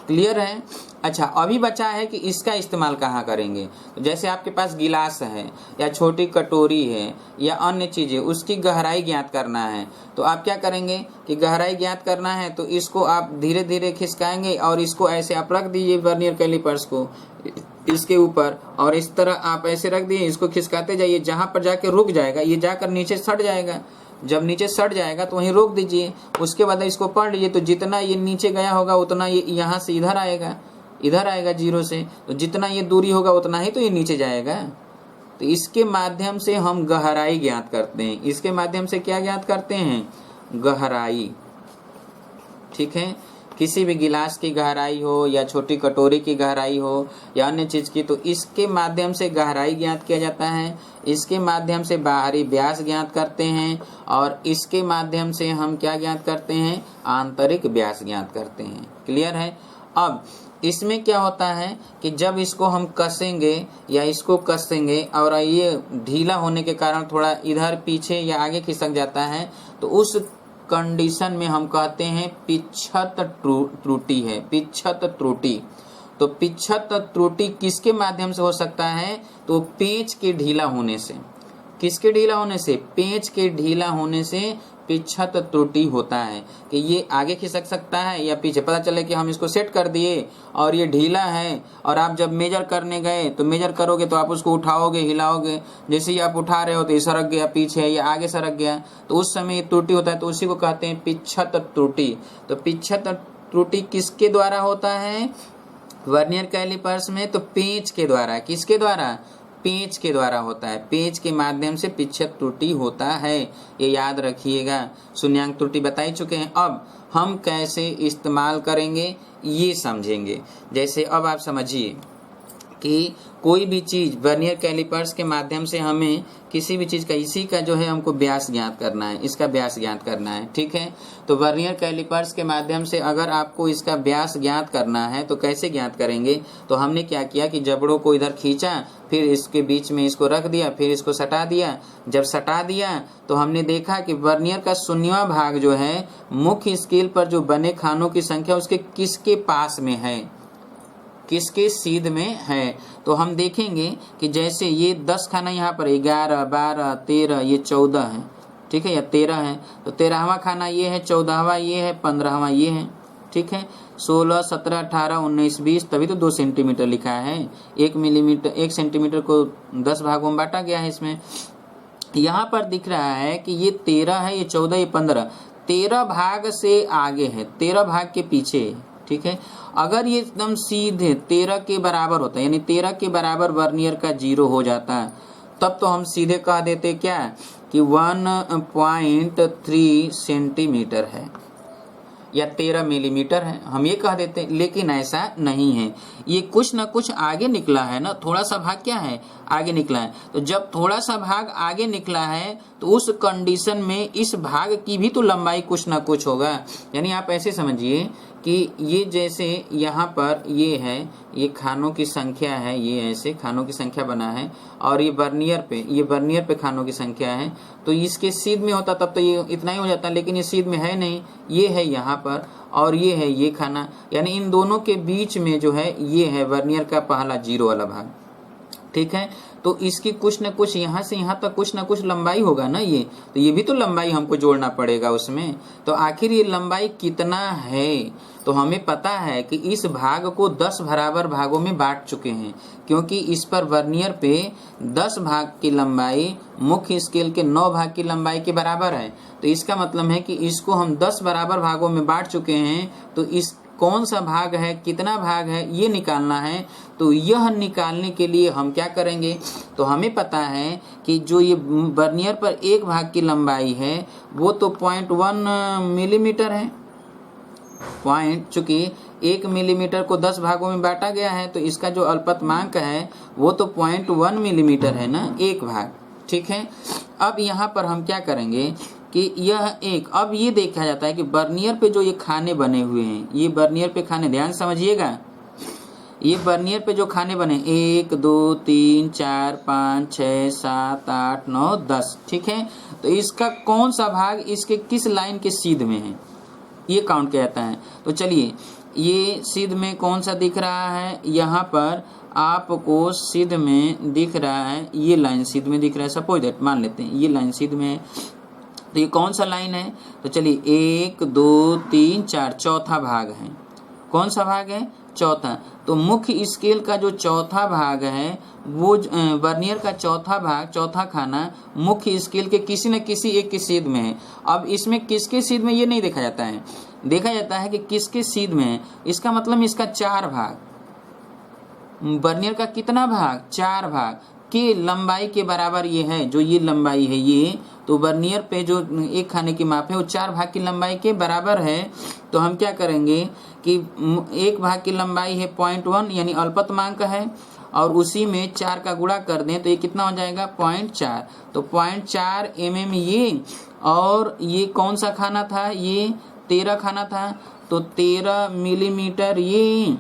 क्लियर है? अच्छा, अभी बचा है कि इसका इस्तेमाल कहाँ करेंगे। तो जैसे आपके पास गिलास है या छोटी कटोरी है या अन्य चीज़ें, उसकी गहराई ज्ञात करना है, तो आप क्या करेंगे कि गहराई ज्ञात करना है तो इसको आप धीरे धीरे खिसकाएंगे और इसको ऐसे आप रख दीजिए वर्नियर कैलिपर्स को इसके ऊपर, और इस तरह आप ऐसे रख दिए, इसको खिसकाते जाइए, जहाँ पर जाके रुक जाएगा ये जाकर नीचे सट जाएगा। जब नीचे सट जाएगा तो वहीं रोक दीजिए, उसके बाद इसको पढ़ लीजिए, तो जितना ये नीचे गया होगा उतना ये यहाँ से इधर आएगा जीरो से, तो जितना ये दूरी होगा उतना ही तो ये नीचे जाएगा। तो इसके माध्यम से हम गहराई ज्ञात करते हैं। इसके माध्यम से क्या ज्ञात करते हैं? गहराई। ठीक है, किसी भी गिलास की गहराई हो या छोटी कटोरी की गहराई हो या अन्य चीज की, तो इसके माध्यम से गहराई ज्ञात किया जाता है। इसके माध्यम से बाहरी व्यास ज्ञात करते हैं, और इसके माध्यम से हम क्या ज्ञात करते हैं? आंतरिक व्यास ज्ञात करते हैं। क्लियर है? अब इसमें क्या होता है कि जब इसको हम कसेंगे या इसको कसेंगे और ये ढीला होने के कारण थोड़ा इधर पीछे या आगे खिसक जाता है, तो उस कंडीशन में हम कहते हैं पिच्छत त्रुटि है, पिच्छत त्रुटि। तो पिच्छत त्रुटि किसके माध्यम से हो सकता है? तो पेंच के ढीला होने से। किसके ढीला होने से? पेंच के ढीला होने से पिच्छत त्रुटि होता है कि ये आगे खिसक सकता है या पीछे। पता चले कि हम इसको सेट कर दिए और ये ढीला है, और आप जब मेजर करने गए तो मेजर करोगे तो आप उसको उठाओगे, हिलाओगे, जैसे ही आप उठा रहे हो तो ये सरक गया पीछे या आगे सरक गया, तो उस समय ये त्रुटि होता है। तो उसी को कहते हैं पिच्छत त्रुटि। तो पिच्छत त्रुटि किसके द्वारा होता है? वर्नियर कैलिपर्स में तो पेंच के द्वारा, किसके द्वारा? पेंच के द्वारा होता है। पेंच के माध्यम से पिक्षक त्रुटि होता है, ये याद रखिएगा। शून्यांक त्रुटि बता ही चुके हैं। अब हम कैसे इस्तेमाल करेंगे ये समझेंगे। जैसे अब आप समझिए कि कोई भी चीज वर्नियर कैलिपर्स के माध्यम से हमें किसी भी चीज का, इसी का जो है हमको व्यास ज्ञात करना है, इसका व्यास ज्ञात करना है, ठीक है। तो वर्नियर कैलिपर्स के माध्यम से अगर आपको इसका व्यास ज्ञात करना है तो कैसे ज्ञात करेंगे? तो हमने क्या किया कि जबड़ों को इधर खींचा, फिर इसके बीच में इसको रख दिया, फिर इसको सटा दिया। जब सटा दिया तो हमने देखा कि वर्नियर का शून्यवां भाग जो है मुख्य स्केल पर जो बने खानों की संख्या उसके किसके पास में है, किसके सीध में है। तो हम देखेंगे कि जैसे ये 10 खाना यहाँ पर 11, 12, 13, ये 14 है, ठीक है, या 13 है। तो 13वां खाना ये है, 14वां ये है, 15वां ये है, ठीक है। 16, 17, 18, 19, 20, तभी तो 2 सेंटीमीटर लिखा है। 1 मिलीमीटर, 1 सेंटीमीटर को 10 भागों में बांटा गया है। इसमें यहाँ पर दिख रहा है कि ये 13 है, ये 14, ये 15, 13 भाग से आगे है, 13 भाग के पीछे है, ठीक है। अगर ये एकदम सीधे 13 के बराबर होता है, यानी 13 के बराबर वर्नियर का 0 हो जाता है, तब तो हम सीधे कह देते क्या कि 1.3 सेंटीमीटर है या 13 मिलीमीटर है, हम ये कह देते। लेकिन ऐसा नहीं है, ये कुछ ना कुछ आगे निकला है ना, थोड़ा सा भाग क्या है, आगे निकला है। तो जब थोड़ा सा भाग आगे निकला है तो उस कंडीशन में इस भाग की भी तो लंबाई कुछ ना कुछ होगा। यानी आप ऐसे समझिए कि ये जैसे यहाँ पर ये है, ये खानों की संख्या है, ये ऐसे खानों की संख्या बना है, और ये वर्नियर पे खानों की संख्या है। तो इसके सीध में होता तब तो ये इतना ही हो जाता, लेकिन ये सीध में है नहीं, ये है यहाँ पर और ये है ये खाना, यानी इन दोनों के बीच में जो है ये है वर्नियर का पहला 0 वाला भाग, ठीक है। तो इसकी कुछ न कुछ यहाँ से यहाँ तक कुछ न कुछ लंबाई होगा ना, ये तो ये भी तो लंबाई हमको जोड़ना पड़ेगा उसमें। तो आखिर ये लंबाई कितना है? तो हमें पता है कि इस भाग को 10 बराबर भागों में बांट चुके हैं, क्योंकि इस पर वर्नियर पे 10 भाग की लंबाई मुख्य स्केल के 9 भाग की लंबाई के बराबर है। तो इसका मतलब है कि इसको हम 10 बराबर भागों में बांट चुके हैं। तो इस कौन सा भाग है, कितना भाग है, ये निकालना है। तो यह निकालने के लिए हम क्या करेंगे? तो हमें पता है कि जो ये वर्नियर पर एक भाग की लंबाई है वो तो 0.1 मिलीमीटर है। चूंकि 1 मिलीमीटर को 10 भागों में बांटा गया है, तो इसका जो अल्पतमांक है वो तो 0.1 मिलीमीटर है ना, एक भाग, ठीक है। अब यहाँ पर हम क्या करेंगे कि यह एक, अब ये देखा जाता है कि वर्नियर पे जो ये खाने बने हुए हैं, ये वर्नियर पे खाने, ध्यान समझिएगा, ये वर्नियर पे जो खाने बने 1, 2, 3, 4, 5, 6, 7, 8, 9, 10, ठीक है। तो इसका कौन सा भाग इसके किस लाइन के सीध में है ये काउंट किया जाता है। तो चलिए, ये सीध में कौन सा दिख रहा है, यहाँ पर आपको सीध में दिख रहा है, ये लाइन सीध में दिख रहा है, सपोज दैट मान लेते हैं ये लाइन सीध में है। तो ये कौन सा लाइन है? तो चलिए 1, 2, 3, 4, चौथा भाग है। कौन सा भाग है? चौथा। तो मुख्य स्केल का जो चौथा भाग है वो वर्नियर का चौथा भाग, चौथा खाना मुख्य स्केल के किसी न किसी एक के सीध में है। अब इसमें किसके सीध में ये नहीं देखा जाता है, देखा जाता है कि किसके सीध में है। इसका मतलब इसका 4 भाग, वर्नियर का कितना भाग, 4 भाग के लंबाई के बराबर ये है। जो ये लंबाई है ये, तो वर्नियर पे जो एक खाने की माप है वो 4 भाग की लंबाई के बराबर है। तो हम क्या करेंगे कि एक भाग की लंबाई है 0.1 यानी अल्पतमांक है, और उसी में 4 का गुणा कर दें तो ये कितना हो जाएगा 0.4। तो 0.4 mm ये, और ये कौन सा खाना था, ये 13 खाना था, तो 13 मिलीमीटर ये,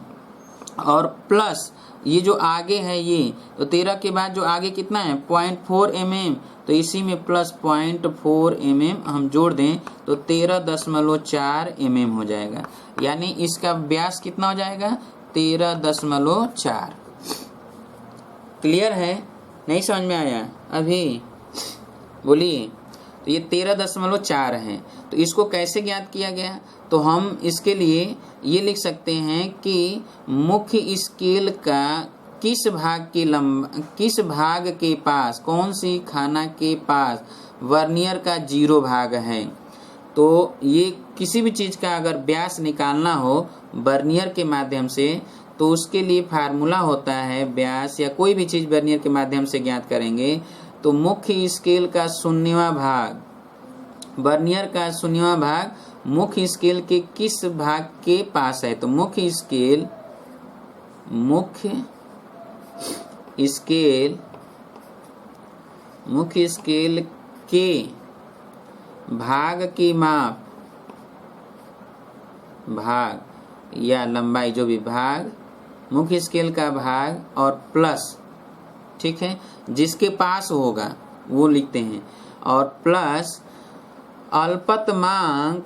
और प्लस ये जो आगे है ये, तो 13 के बाद जो आगे कितना है 0.4 mm, तो इसी में प्लस 0.4 mm हम जोड़ दें तो 13.4 mm हो जाएगा। यानी इसका व्यास कितना हो जाएगा 13.4। क्लियर है? नहीं समझ में आया अभी? बोलिए। तो ये 13.4 है। तो इसको कैसे ज्ञात किया गया? तो हम इसके लिए ये लिख सकते हैं कि मुख्य स्केल का किस भाग के पास, कौन सी खाना के पास वर्नियर का 0 भाग है। तो ये किसी भी चीज का अगर व्यास निकालना हो वर्नियर के माध्यम से, तो उसके लिए फार्मूला होता है व्यास या कोई भी चीज़ वर्नियर के माध्यम से ज्ञात करेंगे तो मुख्य स्केल का 0वां भाग, वर्नियर का 0वां भाग मुख्य स्केल के किस भाग के पास है। तो मुख्य स्केल के भाग की माप, भाग या लंबाई जो भी भाग, मुख्य स्केल का भाग और प्लस, ठीक है, जिसके पास होगा वो लिखते हैं, और प्लस अल्पतमांक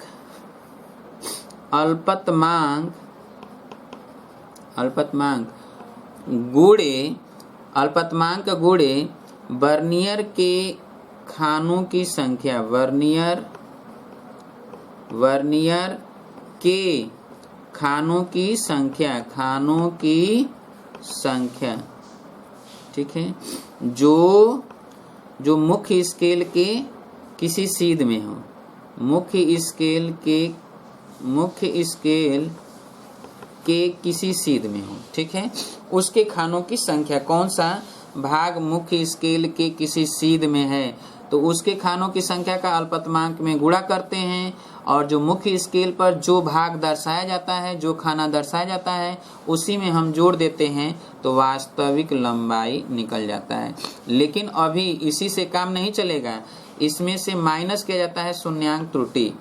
गुणे वर्नियर के खानों की संख्या, वर्नियर के खानों की संख्या, ठीक है, जो मुख्य स्केल के किसी सीध में हो, मुख्य स्केल के किसी सीध में हो, ठीक है, उसके खानों की संख्या, कौन सा भाग मुख्य स्केल के किसी सीध में है तो उसके खानों की संख्या का अल्पतमांक में गुणा करते हैं, और जो मुख्य स्केल पर जो भाग दर्शाया जाता है, जो खाना दर्शाया जाता है, उसी में हम जोड़ देते हैं तो वास्तविक लंबाई निकल जाता है। लेकिन अभी इसी से काम नहीं चलेगा, इसमें से माइनस किया जाता है शून्यांक त्रुटि।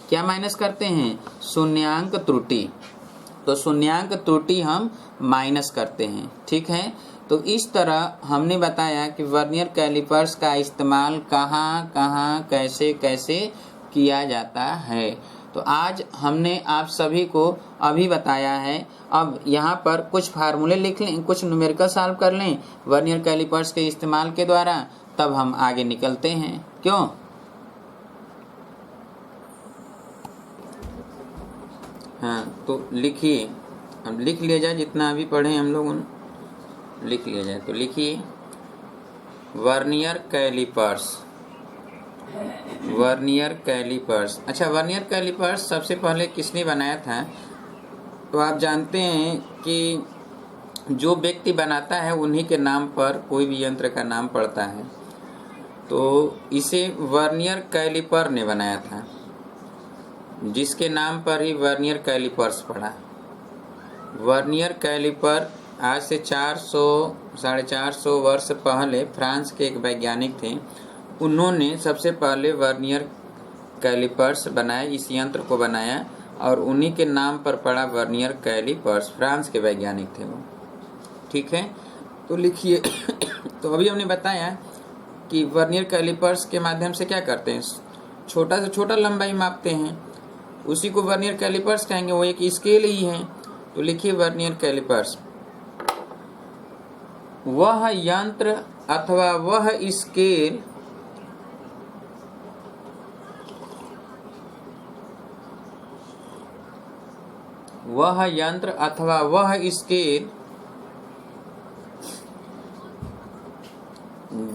क्या माइनस करते हैं? शून्यांक त्रुटि। तो शून्यांक त्रुटि हम माइनस करते हैं, ठीक है। तो इस तरह हमने बताया कि वर्नियर कैलिपर्स का इस्तेमाल कहाँ कैसे किया जाता है। तो आज हमने आप सभी को अभी बताया है। अब यहाँ पर कुछ फार्मूले लिख लें, कुछ न्यूमेरिकल सॉल्व कर लें वर्नियर कैलिपर्स के इस्तेमाल के द्वारा, तब हम आगे निकलते हैं। क्यों? हाँ, तो लिखिए, अब लिख लिया जाए, जितना अभी पढ़े हम लोग लिख लिया जाए। तो लिखिए वर्नियर कैलिपर्स। अच्छा, वर्नियर कैलिपर्स सबसे पहले किसने बनाया था? तो आप जानते हैं कि जो व्यक्ति बनाता है उन्हीं के नाम पर कोई भी यंत्र का नाम पड़ता है। तो इसे वर्नियर कैलिपर ने बनाया था, जिसके नाम पर ही वर्नियर कैलिपर्स पड़ा। वर्नियर कैलिपर आज से 400-450 वर्ष पहले फ्रांस के एक वैज्ञानिक थे, उन्होंने सबसे पहले वर्नियर कैलिपर्स बनाया, इस यंत्र को बनाया, और उन्हीं के नाम पर पड़ा वर्नियर कैलिपर्स। फ्रांस के वैज्ञानिक थे वो, ठीक है। तो लिखिए तो अभी हमने बताया कि वर्नियर कैलिपर्स के माध्यम से क्या करते हैं, छोटा से छोटा लंबाई मापते हैं, उसी को वर्नियर कैलिपर्स कहेंगे, वो एक स्केल ही है। तो लिखिए वर्नियर कैलिपर्स वह यंत्र अथवा वह स्केल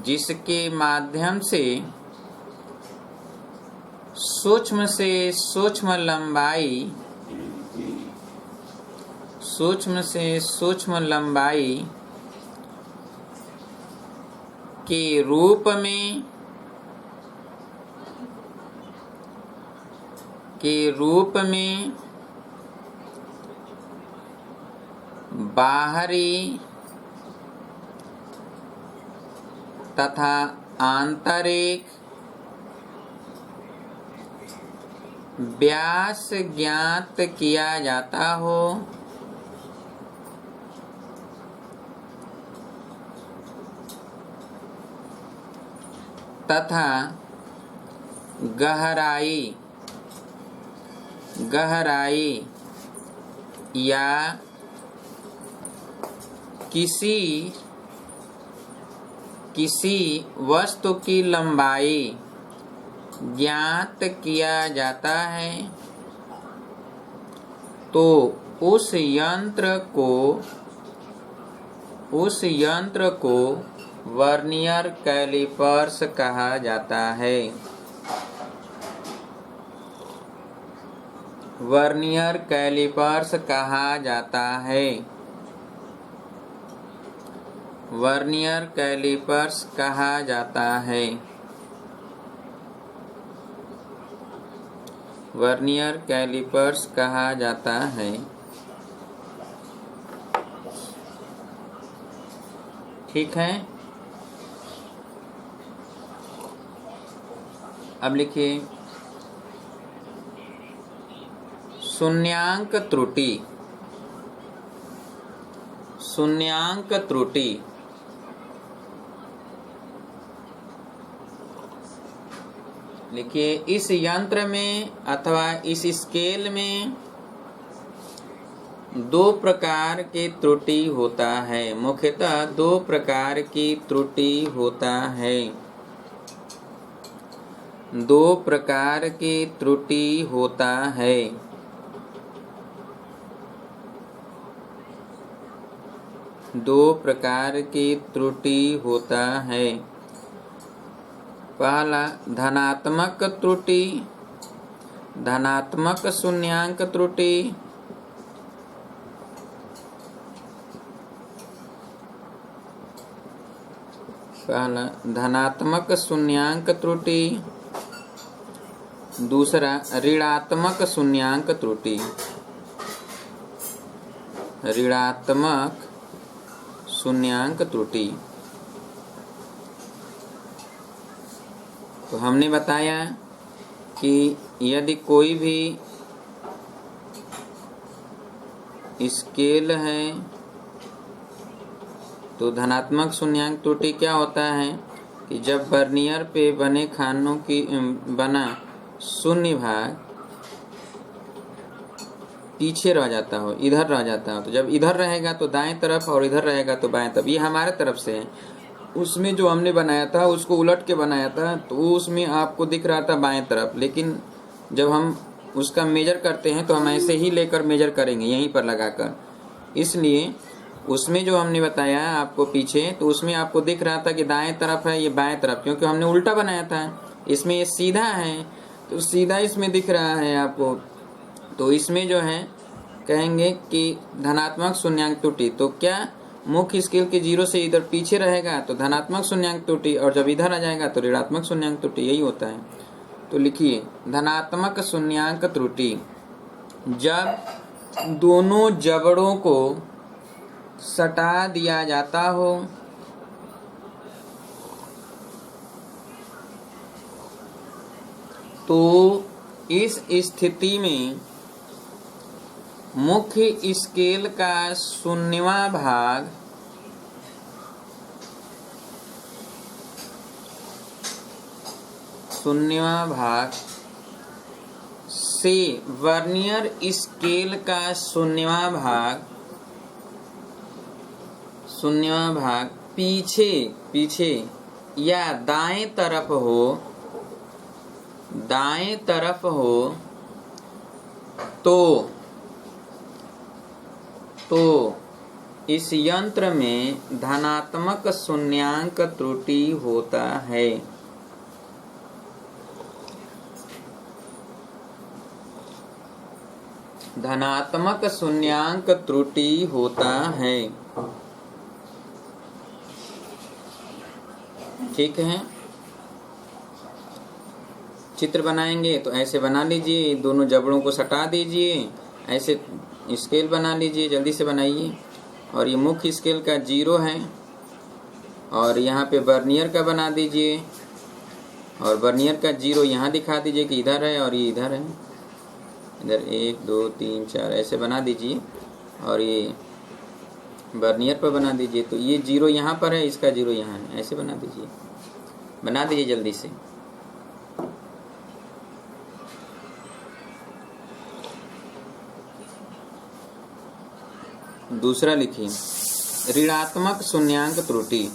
जिसके माध्यम से सूक्ष्म से सूक्ष्म लंबाई के रूप में बाहरी तथा आंतरिक व्यास ज्ञात किया जाता हो तथा गहराई या किसी वस्तु की लंबाई ज्ञात किया जाता है तो उस यंत्र को वर्नियर कैलिपर्स कहा जाता है। वर्नियर कैलिपर्स कहा जाता है। वर्नियर कैलिपर्स कहा जाता है? वर्नियर कैलिपर्स कहा जाता है। ठीक है, अब लिखिए शून्यांक त्रुटि। शून्यांक त्रुटि लिखिए इस यंत्र में अथवा इस स्केल में दो प्रकार की त्रुटि होता है। मुख्यतः दो प्रकार की त्रुटि होता है। दो प्रकार की त्रुटि होता है। दो प्रकार की त्रुटि होता है। पहला धनात्मक त्रुटि, धनात्मक शून्यांक त्रुटि। पहला धनात्मक शून्यांक त्रुटि, दूसरा ऋणात्मक शून्यांक त्रुटि। ऋणात्मक शून्यांक त्रुटि। तो हमने बताया कि यदि कोई भी स्केल है तो धनात्मक शून्यांक त्रुटि क्या होता है कि जब वर्नियर पे बने खानों की बना शून्य भाग पीछे रह जाता हो, इधर रह जाता हो, तो जब इधर रहेगा तो दाएं तरफ और इधर रहेगा तो बाएं तरफ, ये हमारे तरफ से है। उसमें जो हमने बनाया था उसको उलट के बनाया था तो उसमें आपको दिख रहा था बाएं तरफ, लेकिन जब हम उसका मेजर करते हैं तो हम ऐसे ही लेकर मेजर करेंगे यहीं पर लगाकर। इसलिए उसमें जो हमने बताया आपको पीछे, तो उसमें आपको दिख रहा था कि दाएं तरफ है, ये बाएं तरफ, क्योंकि हमने उल्टा बनाया था। इसमें ये सीधा है तो सीधा इसमें दिख रहा है आपको। तो इसमें जो है कहेंगे कि धनात्मक शून्यांक त्रुटि। तो क्या मुख्य स्केल के 0 से इधर पीछे रहेगा तो धनात्मक शून्यांक त्रुटि, और जब इधर आ जाएगा तो ऋणात्मक शून्यांक त्रुटि, यही होता है। तो लिखिए धनात्मक शून्यांक त्रुटि जब दोनों जबड़ों को सटा दिया जाता हो तो इस स्थिति में मुख्य स्केल का शून्यवां भाग से वर्नियर स्केल का शून्यवां भाग पीछे या दाएं तरफ हो तो इस यंत्र में धनात्मक शून्यांक त्रुटि होता है। धनात्मक शून्यांक त्रुटि होता है। ठीक है, चित्र बनाएंगे तो ऐसे बना लीजिए, दोनों जबड़ों को सटा दीजिए, ऐसे स्केल बना लीजिए, जल्दी से बनाइए। और ये मुख्य स्केल का 0 है और यहाँ पे वर्नियर का बना दीजिए, और वर्नियर का 0 यहाँ दिखा दीजिए कि इधर है और ये इधर है। इधर 1 2 3 4 ऐसे बना दीजिए और ये वर्नियर पर बना दीजिए। तो ये 0 यहाँ पर है, इसका 0 यहाँ है, ऐसे बना दीजिए जल्दी से। दूसरा लिखिए ऋणात्मक शून्यांक त्रुटि।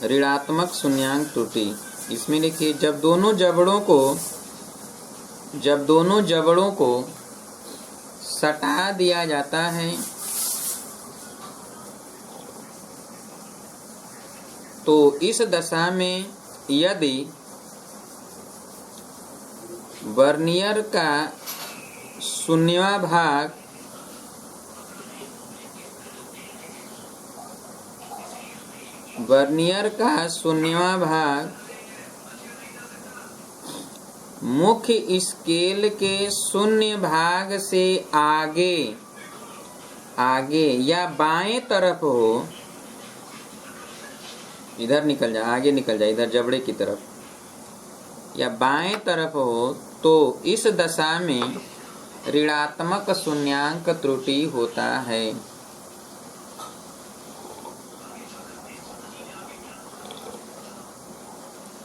ऋणात्मक शून्यांक त्रुटि इसमें लिखिए जब दोनों जबड़ों को सटा दिया जाता है तो इस दशा में यदि वर्नियर का शून्यवां भाग वर्नियर का शून्यवां भाग मुख्य स्केल के शून्य भाग से आगे आगे या बाएं तरफ हो, इधर निकल जा, आगे निकल जा, इधर जबड़े की तरफ, या बाएं तरफ हो तो इस दशा में ऋणात्मक शून्यांक त्रुटि होता है।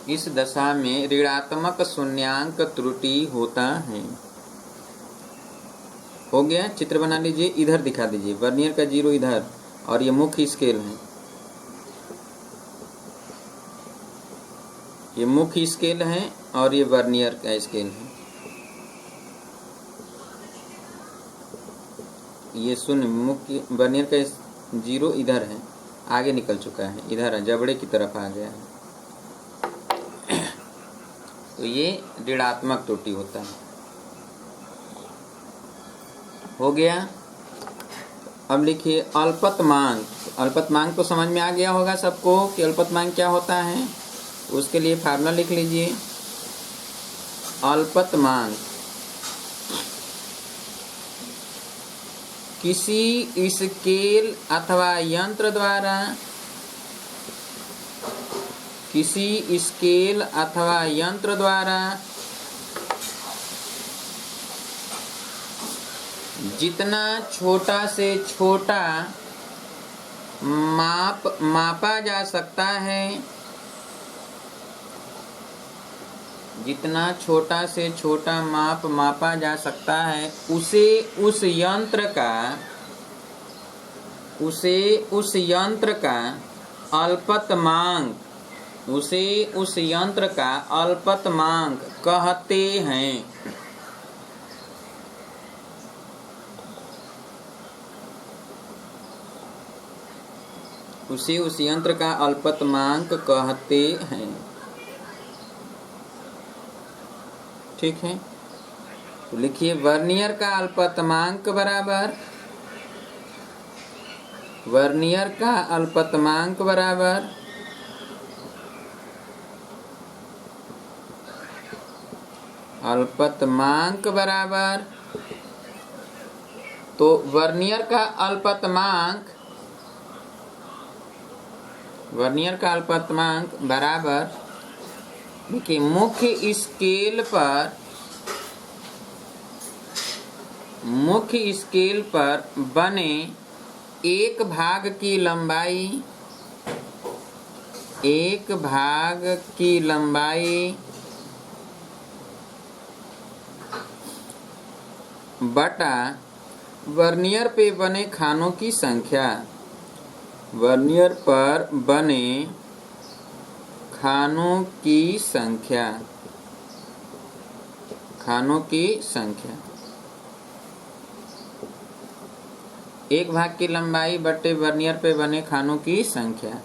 इस दशा में ऋणात्मक शून्यांक त्रुटि होता है। हो गया, चित्र बना लीजिए, इधर दिखा दीजिए, वर्नियर का 0 इधर और ये मुख्य स्केल है, ये मुख्य स्केल है और ये वर्नियर का स्केल है। ये शून्य मुख्य वर्नियर का 0 इधर है, आगे निकल चुका है, इधर है, जबड़े की तरफ आ गया है, तो ये ऋणात्मक त्रुटि होता है। हो गया। अब लिखिए अल्पतमांक। अल्पतमांक तो समझ में आ गया होगा सबको कि अल्पतमांक क्या होता है। उसके लिए फार्मूला लिख लीजिए। अल्पतमांक किसी स्केल अथवा यंत्र द्वारा, किसी स्केल अथवा यंत्र द्वारा जितना छोटा से छोटा मापा जा सकता है, जितना छोटा से छोटा मापा जा सकता है, उसे उस यंत्र का अल्पतमांक, उसे उस यंत्र का अल्पतमांक कहते हैं। उसे उस यंत्र का अल्पतमांक कहते हैं। ठीक है, तो लिखिए वर्नियर का अल्पतमांक बराबर, वर्नियर का अल्पतमांक बराबर अल्पतमांक बराबर, तो वर्नियर का अल्पतमांक, वर्नियर का अल्पतमांक बराबर, देखिए मुख्य स्केल पर बने एक भाग की लंबाई बटा वर्नियर पे बने खानों की संख्या, वर्नियर पर बने खानों की संख्या, खानों की संख्या, एक भाग की लंबाई बटे वर्नियर पे बने खानों की संख्या,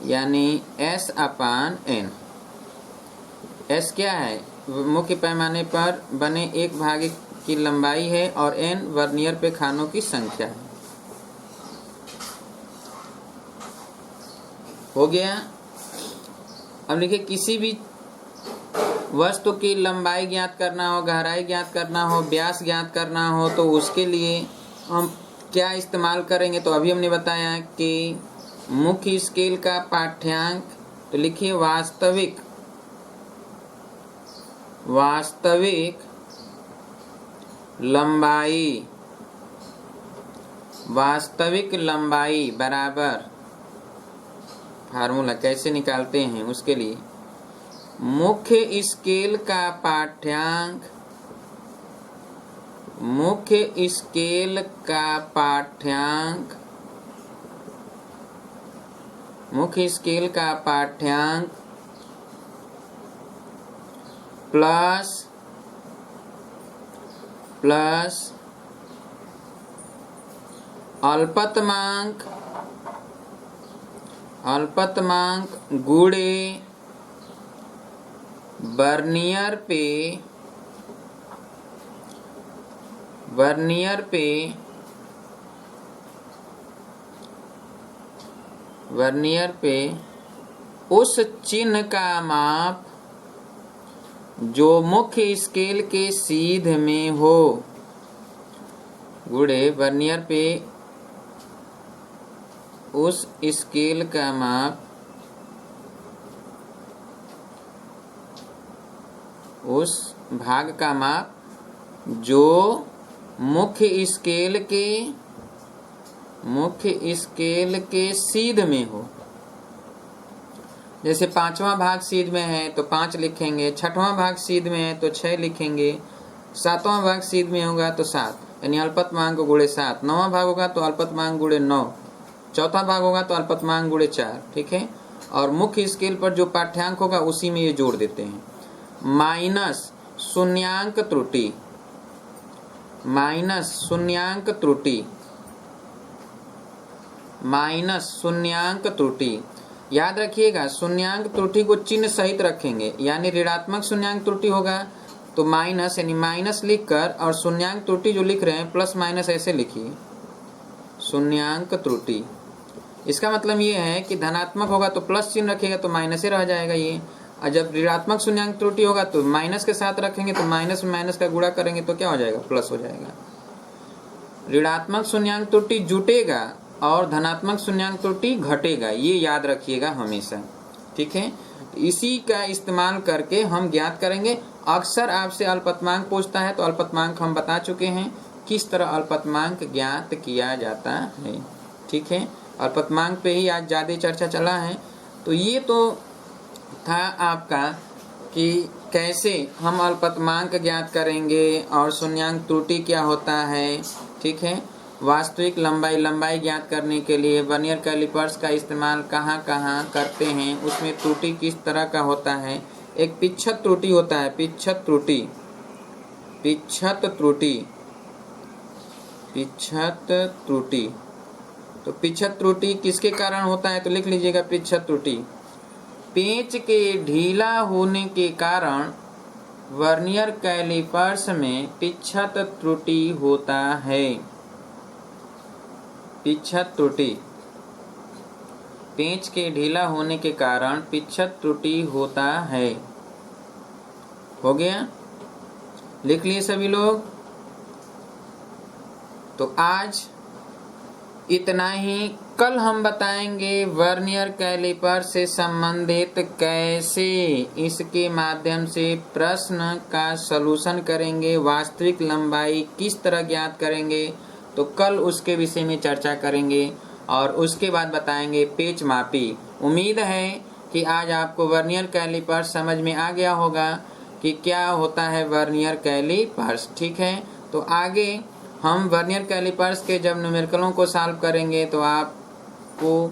यानी S/N। S क्या है? मुख्य पैमाने पर बने एक भाग की लंबाई है और N वर्नियर पे खानों की संख्या है। हो गया। अब देखिए किसी भी वस्तु की लंबाई ज्ञात करना हो, गहराई ज्ञात करना हो, व्यास ज्ञात करना हो, तो उसके लिए हम क्या इस्तेमाल करेंगे। तो अभी हमने बताया कि मुख्य स्केल का पाठ्यांक, तो लिखिए वास्तविक लंबाई बराबर, फार्मूला कैसे निकालते हैं उसके लिए, मुख्य स्केल का पाठ्यांक, मुख्य स्केल का पाठ्यांक, मुख्य स्केल का पाठ्यांक प्लस अल्पतमांक गुणे वर्नियर वर्नियर पे उस चिन्ह का माप जो मुख्य स्केल के सीध में हो, गुणे वर्नियर पे उस स्केल का माप, उस भाग का माप जो मुख्य स्केल के सीध में हो। जैसे 5वां भाग सीध में है तो 5 लिखेंगे, 6वां भाग सीध में है तो 6 लिखेंगे, 7वां भाग सीध में होगा तो 7, यानी अल्पतमांक गुणे 7। 9वां भाग होगा तो अल्पतमांक गुणे 9, चौथा भाग होगा तो अल्पतमांक गुणे 4। ठीक है, और मुख्य स्केल पर जो पाठ्यांक होगा उसी में ये जोड़ देते हैं। माइनस शून्यांक त्रुटि, माइनस शून्यांक त्रुटि, माइनस शून्यांक त्रुटि। याद रखिएगा, शून्यांक त्रुटि को चिन्ह सहित रखेंगे, यानी ऋणात्मक शून्यांक त्रुटि होगा तो माइनस, यानी माइनस लिखकर, और शून्यांक त्रुटि जो लिख रहे हैं प्लस माइनस ऐसे लिखिए, शून्यांक त्रुटि। इसका मतलब ये है कि धनात्मक होगा तो प्लस चिन्ह रखिएगा तो माइनस ही रह जाएगा ये, और जब ऋणात्मक शून्यांक त्रुटि होगा तो माइनस के साथ रखेंगे तो माइनस में माइनस का गुणा करेंगे तो क्या हो जाएगा, प्लस हो जाएगा। ऋणात्मक शून्यांक त्रुटि जुटेगा और धनात्मक शून्यांक त्रुटि घटेगा, ये याद रखिएगा हमेशा। ठीक है, इसी का इस्तेमाल करके हम ज्ञात करेंगे। अक्सर आपसे अल्पतमांक पूछता है तो अल्पतमांक हम बता चुके हैं किस तरह अल्पतमांक ज्ञात किया जाता है। ठीक है, अल्पतमांक पे ही आज ज्यादा चर्चा चला है। तो ये तो था आपका कि कैसे हम अल्पतमांक ज्ञात करेंगे और शून्यांक त्रुटि क्या होता है। ठीक है, वास्तविक लंबाई ज्ञात करने के लिए वर्नियर कैलिपर्स का इस्तेमाल कहाँ कहाँ करते हैं, उसमें त्रुटि किस तरह का होता है। एक पिच्छत त्रुटि होता है, पिच्छत त्रुटि, पिच्छत त्रुटि, पिच्छत त्रुटि। तो पिच्छत त्रुटि किसके कारण होता है तो लिख लीजिएगा, पिच्छत त्रुटि पेंच के ढीला होने के कारण वर्नियर कैलिपर्स में पिच्छत त्रुटि होता है। पिच्छत त्रुटि, पेंच के ढीला होने के कारण पिच्छत त्रुटि होता है। हो गया, लिख लिए सभी लोग। तो आज इतना ही। कल हम बताएंगे वर्नियर कैलिपर से संबंधित कैसे इसके माध्यम से प्रश्न का सलूशन करेंगे, वास्तविक लंबाई किस तरह ज्ञात करेंगे, तो कल उसके विषय में चर्चा करेंगे। और उसके बाद बताएंगे पेच मापी। उम्मीद है कि आज आपको वर्नियर कैलिपर समझ में आ गया होगा कि क्या होता है वर्नियर कैलिपर्स। ठीक है, तो आगे हम वर्नियर कैलिपर्स के जब न्यूमेरिकलों को सॉल्व करेंगे तो आपको